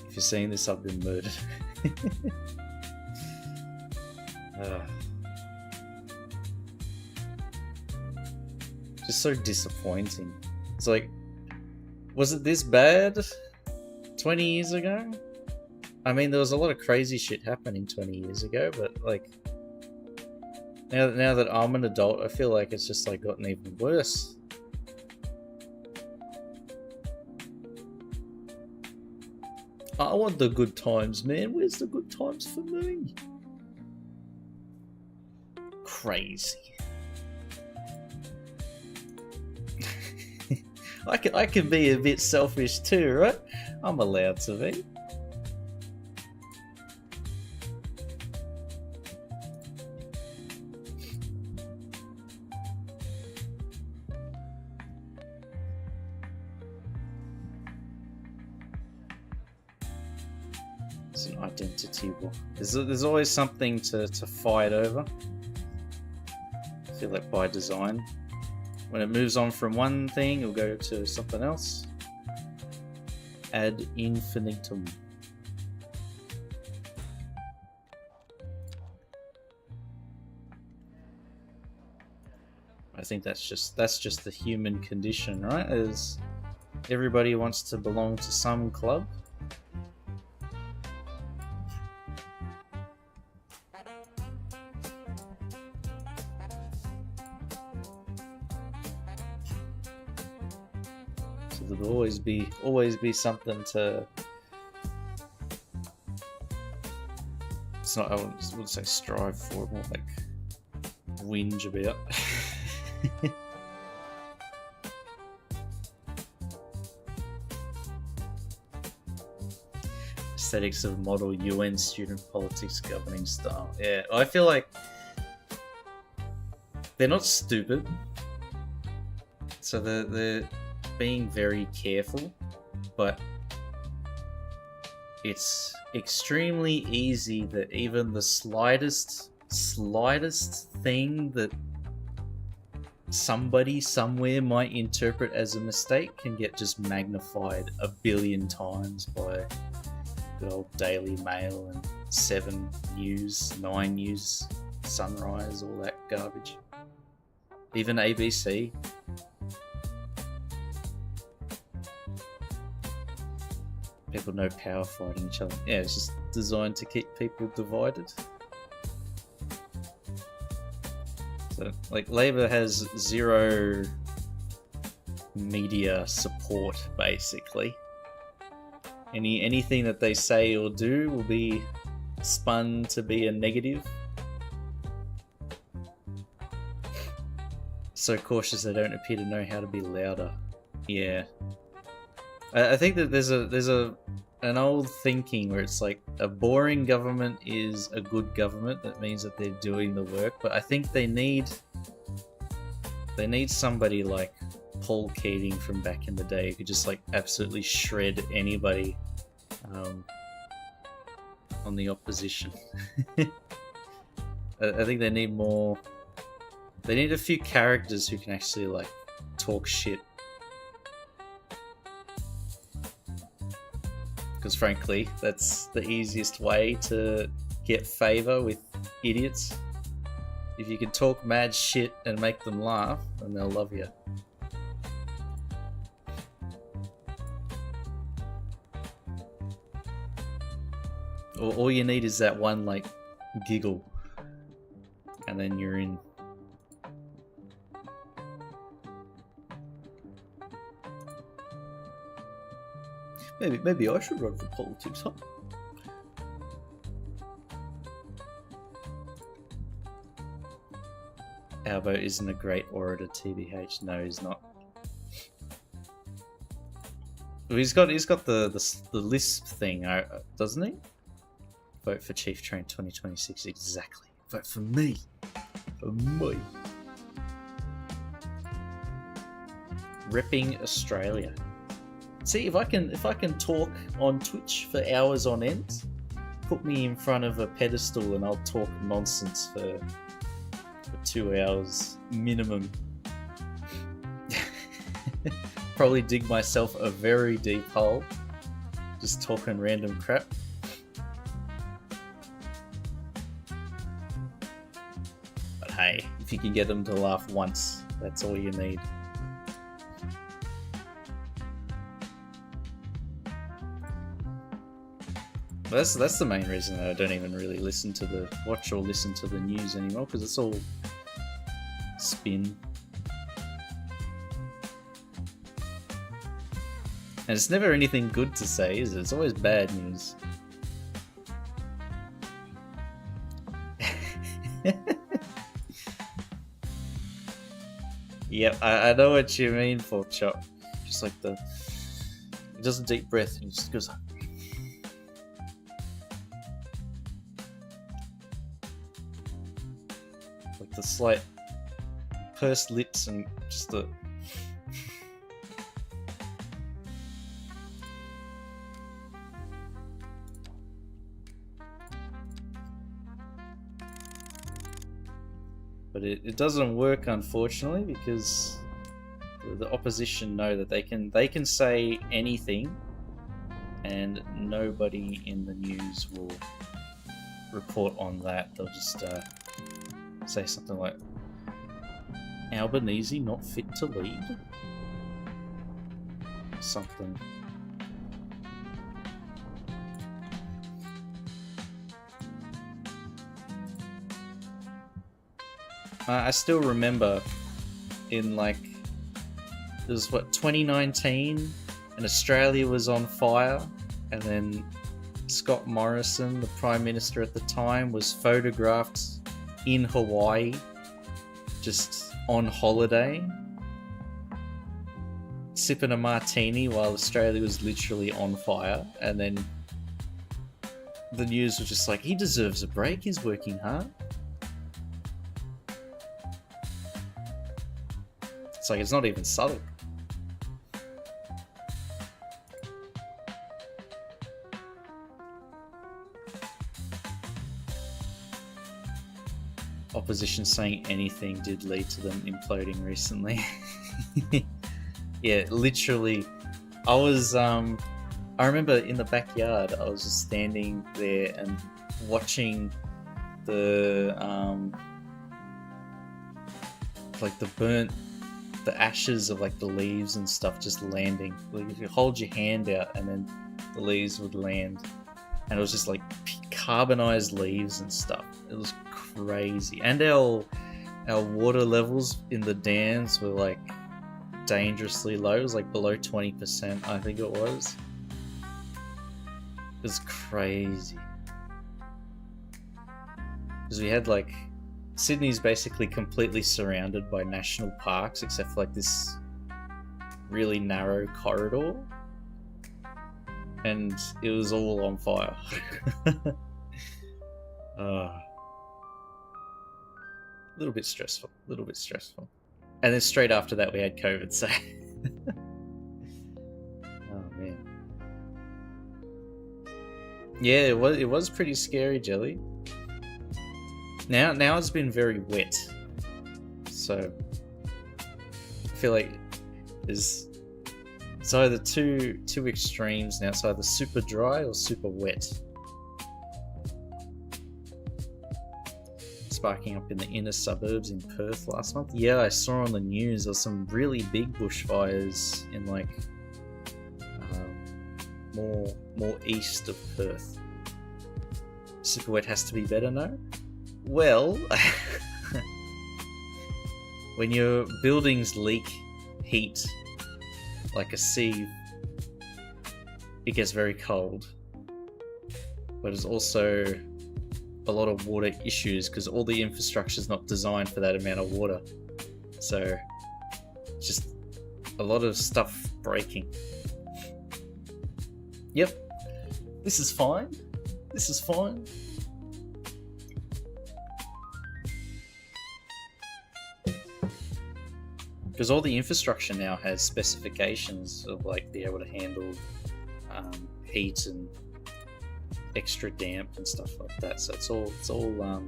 If you're seeing this, I've been murdered. Just so disappointing. It's like, was it this bad 20 years ago? I mean, there was a lot of crazy shit happening 20 years ago, but like, now that I'm an adult, I feel like it's just like gotten even worse. I want the good times, man. Where's the good times for me? Crazy. I can be a bit selfish too, right? I'm allowed to be. It's an identity war. There's always something to fight over. I feel like by design. When it moves on from one thing, it'll go to something else. Ad infinitum. I think that's just the human condition, right? As everybody wants to belong to some club. So there'll always be something to. It's not. I wouldn't say strive for, more like whinge about. Aesthetics of model UN student politics governing style. Yeah, I feel like they're not stupid, so they're being very careful, but it's extremely easy that even the slightest thing that somebody somewhere might interpret as a mistake can get just magnified a billion times by good old Daily Mail and 7 News, 9 News, Sunrise, all that garbage. Even ABC. People know power fighting each other. Yeah, it's just designed to keep people divided. So, like, Labour has zero media support, basically. Anything that they say or do will be spun to be a negative. So cautious they don't appear to know how to be louder. Yeah. I think that there's an old thinking where it's like a boring government is a good government. That means that they're doing the work. But I think they need somebody like Paul Keating from back in the day who could just like absolutely shred anybody on the opposition. I think they need more. They need a few characters who can actually like talk shit. Because frankly, that's the easiest way to get favour with idiots. If you can talk mad shit and make them laugh, then they'll love you. All you need is that one, like, giggle. And then you're in. Maybe I should run for politics, huh? Albo isn't a great orator, TBH. No, he's not. Well, he's got the lisp thing, doesn't he? Vote for Chief Train 2026. Exactly. Vote for me. For me. Repping Australia. See, if I can talk on Twitch for hours on end, put me in front of a pedestal and I'll talk nonsense for 2 hours minimum. Probably dig myself a very deep hole, just talking random crap. But hey, if you can get them to laugh once, that's all you need. That's the main reason that I don't even really watch or listen to the news anymore, because it's all spin. And it's never anything good to say, is it? It's always bad news. Yep, I know what you mean, Pork Chop. Just like he does a deep breath and he just goes... like the slight pursed lips and just the... But it doesn't work, unfortunately, because the opposition know that they can say anything, and nobody in the news will report on that. They'll just say something like, "Albanese not fit to lead," something. I still remember in it was 2019, and Australia was on fire, and then Scott Morrison, the Prime Minister at the time, was photographed in Hawaii, just on holiday, sipping a martini while Australia was literally on fire, and then the news was just like, he deserves a break, he's working hard. It's like, it's not even subtle. Opposition saying anything did lead to them imploding recently. Yeah, literally. I remember in the backyard, I was just standing there and watching the ashes of the leaves and stuff just landing. Like, if you hold your hand out and then the leaves would land, and it was just carbonized leaves and stuff. It was crazy. And our water levels in the dams were dangerously low. It was below 20%, I think it was. It was crazy. Because we had Sydney's basically completely surrounded by national parks, except for this really narrow corridor, and it was all on fire. A little bit stressful. And then straight after that we had COVID, so... Oh man. Yeah, it was pretty scary, Jelly. Now it's been very wet, so I feel like it's either two extremes now. It's either super dry or super wet. Sparking up in the inner suburbs in Perth last month. Yeah, I saw on the news there was some really big bushfires in more east of Perth. Super wet has to be better, no? Well, when your buildings leak heat like a sieve, it gets very cold, but there's also a lot of water issues because all the infrastructure is not designed for that amount of water. So just a lot of stuff breaking. Yep, this is fine. This is fine. Because all the infrastructure now has specifications of like be able to handle heat and extra damp and stuff like that. So it's all I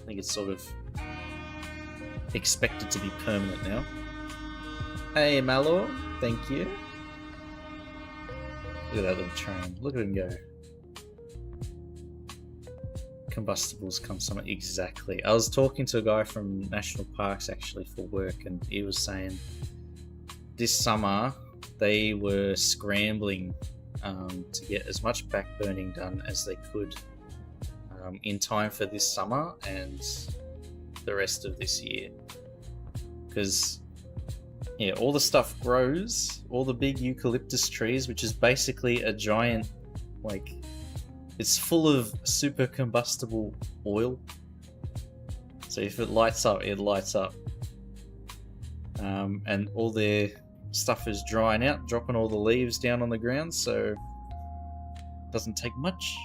think it's sort of expected to be permanent now. Hey Malor, thank you. Look at that little train. Look at him go. Combustibles come summer. Exactly. I was talking to a guy from National Parks actually for work, and he was saying this summer they were scrambling to get as much backburning done as they could in time for this summer and the rest of this year. Because yeah, all the stuff grows, all the big eucalyptus trees, which is basically a giant, like, it's full of super combustible oil. So if it lights up, it lights up. And all their stuff is drying out, dropping all the leaves down on the ground, so it doesn't take much.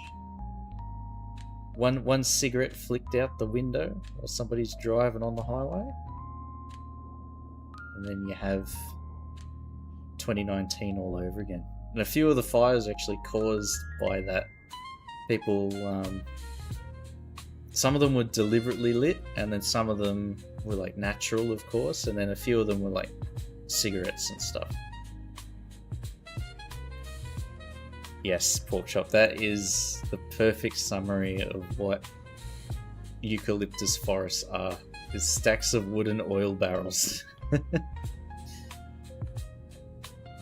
One cigarette flicked out the window while somebody's driving on the highway, and then you have 2019 all over again. And a few of the fires are actually caused by that. People, some of them were deliberately lit, and then some of them were like natural, of course, and then a few of them were like cigarettes and stuff. Yes, pork chop, that is the perfect summary of what eucalyptus forests are. It's stacks of wooden oil barrels.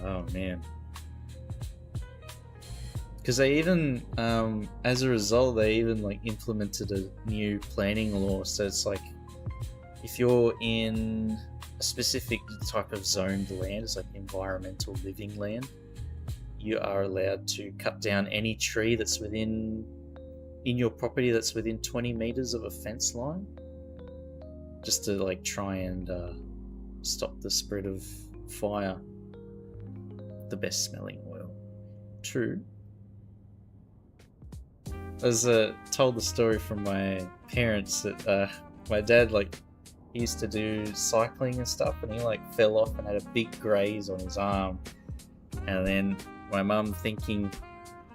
Oh man. Because they even, as a result, they even like implemented a new planning law. So it's like, if you're in a specific type of zoned land, it's like environmental living land, you are allowed to cut down any tree that's in your property that's within 20 meters of a fence line, just to like try and stop the spread of fire. The best smelling oil. True. I was told the story from my parents that my dad, like, he used to do cycling and stuff, and he like fell off and had a big graze on his arm, and then my mum, thinking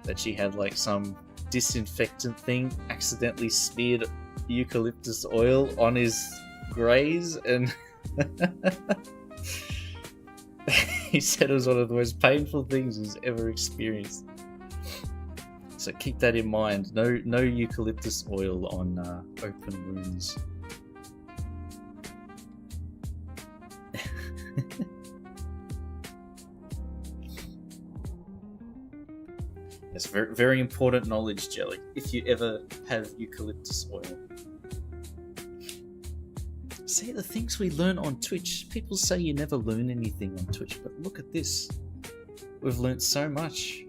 that she had like some disinfectant thing, accidentally smeared eucalyptus oil on his graze, and he said it was one of the most painful things he's ever experienced. So keep that in mind. No eucalyptus oil on open wounds. It's very, very important knowledge, Jelly, if you ever have eucalyptus oil. See, the things we learn on Twitch. People say you never learn anything on Twitch, but look at this. We've learned so much.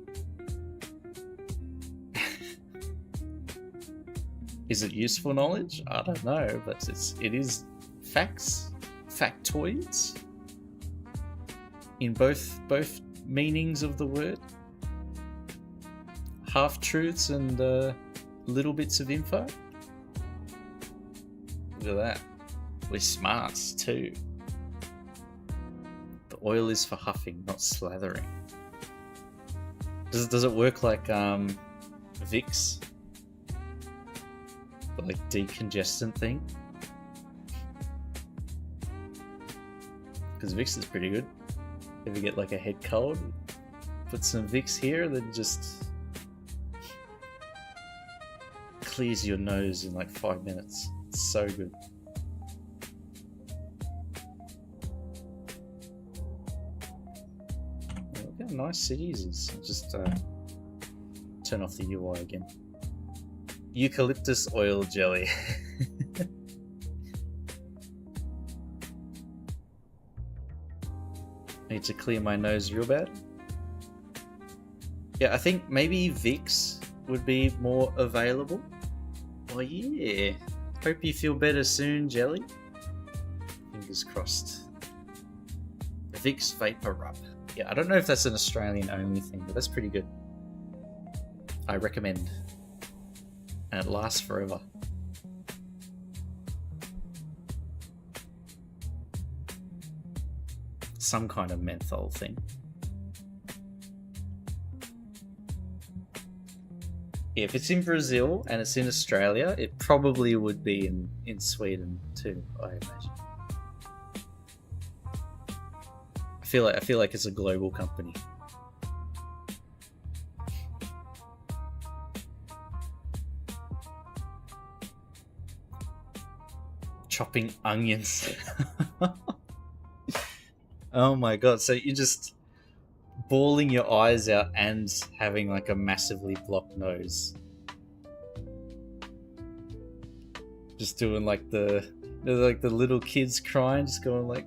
Is it useful knowledge? I don't know, but it is facts, factoids, in both meanings of the word. Half truths and little bits of info. Look at that. We're smarts too. The oil is for huffing, not slathering. Does it work like Vicks? The like decongestant thing? Because Vicks is pretty good. If you get like a head cold, put some Vicks here, then just clears your nose in like 5 minutes. It's so good. Look how nice cities is. I'll just turn off the UI again. Eucalyptus oil jelly. Need to clear my nose real bad. Yeah, I think maybe Vix would be more available. Oh yeah. Hope you feel better soon, Jelly. Fingers crossed. Vicks Vapor Rub. Yeah, I don't know if that's an Australian only thing, but that's pretty good. I recommend. And it lasts forever. Some kind of menthol thing. Yeah, if it's in Brazil and it's in Australia, it probably would be in Sweden too, I imagine. I feel like it's a global company. Chopping onions. Oh my god, so you're just bawling your eyes out and having like a massively blocked nose. Just doing like the little kids crying, just going like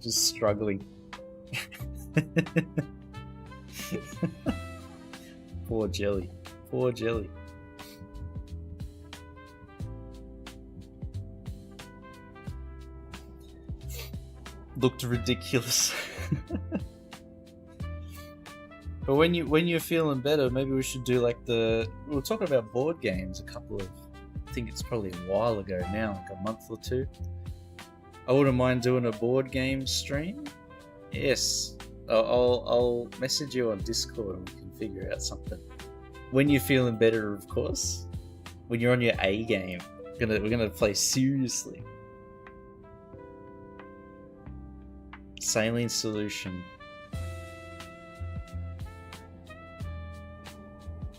just struggling. Poor Jelly. Poor Jelly. Looked ridiculous. But when you're feeling better, maybe we should do like we were talking about board games I think it's probably a while ago now, like a month or two. I wouldn't mind doing a board game stream. Yes, I'll message you on Discord and we can figure out something. When you're feeling better, of course. When you're on your A game, we're gonna play seriously. Saline solution.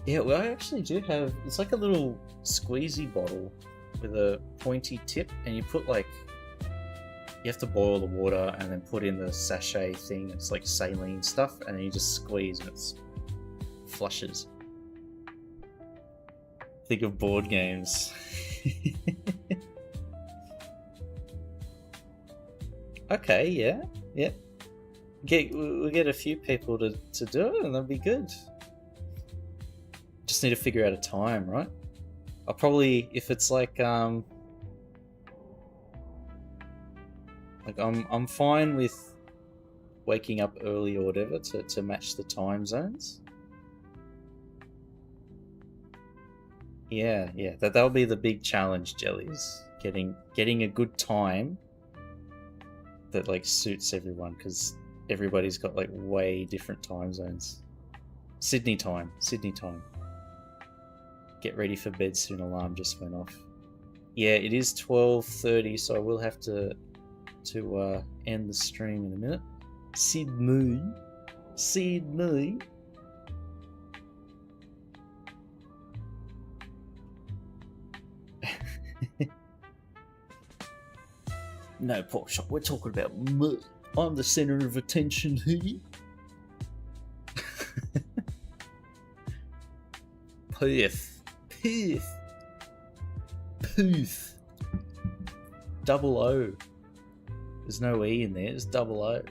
Yeah, well, I actually do have. It's like a little squeezy bottle with a pointy tip, and you put like. You have to boil the water and then put in the sachet thing. It's like saline stuff, and then you just squeeze and it flushes. Think of board games. Okay, yeah. We'll get a few people to do it, and that'll be good. Just need to figure out a time, right? I'll probably, if it's like I'm fine with waking up early or whatever to match the time zones. Yeah, that'll be the big challenge, Jellies. Getting a good time that like suits everyone, because everybody's got like way different time zones. Sydney time. Get ready for bed soon alarm just went off. Yeah, it is 12:30, so I will have to end the stream in a minute. Sydney. No, pork shop. We're talking about me. I'm the center of attention here. Poof. Double O. There's no E in there. It's double O.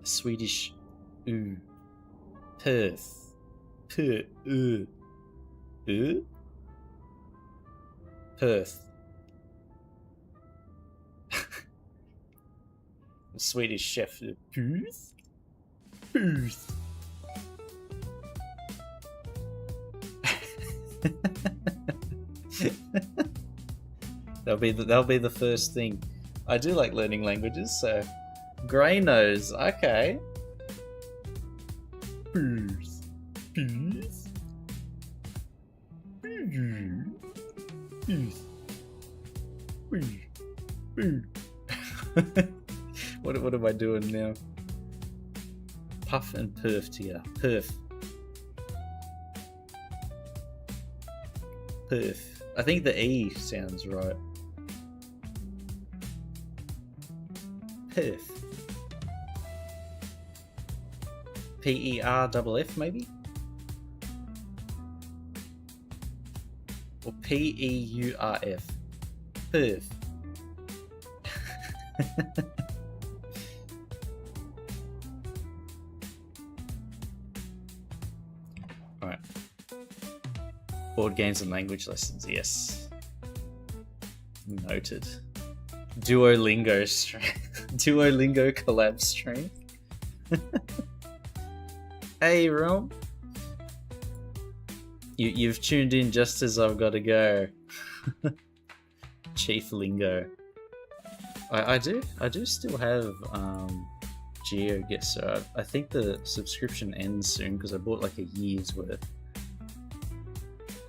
Swedish oo. Perth. Perth. The Swedish chef. Perth. That'll be the first thing. I do like learning languages, so grey nose. Okay. What am I doing now? Puff and perf together. Perf. I think the E sounds right. Perf. PERFF maybe? Or P-E-U-R-F. Perf. Alright. Board games and language lessons, yes. Noted. Duolingo stream. Duolingo collab stream. Hey, Rom. You've tuned in just as I've got to go. Chief Lingo. I do still have GeoGuessr. I think the subscription ends soon because I bought like a year's worth.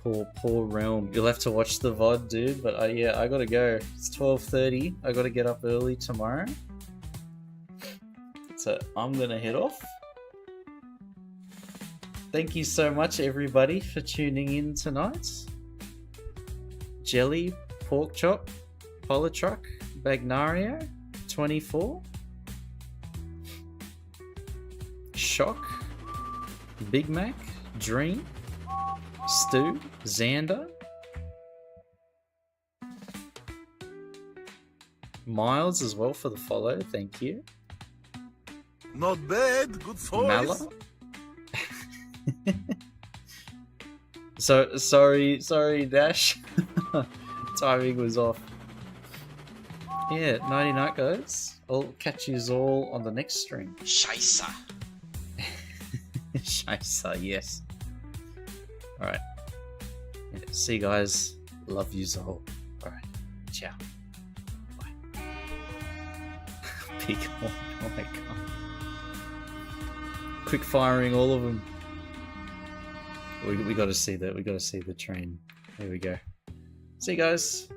Poor Realm. You'll have to watch the VOD, dude. But yeah, I gotta go. It's 12:30. I gotta get up early tomorrow. So I'm gonna head off. Thank you so much, everybody, for tuning in tonight. Jelly, Pork Chop, Polytruck, Bagnario, 24, Shock, Big Mac, Dream, Stu, Xander, Miles as well for the follow, thank you. Not bad, good choice. Mala. So sorry, Dash. Timing was off. Yeah, nighty night, guys. I'll catch you all on the next stream. Scheisse. Scheisse, yes. Alright. Yeah, see you guys. Love you all. Alright. Ciao. Bye. Big oh my god. Quick firing all of them. We got to see that. We got to see the train. There we go. See you guys.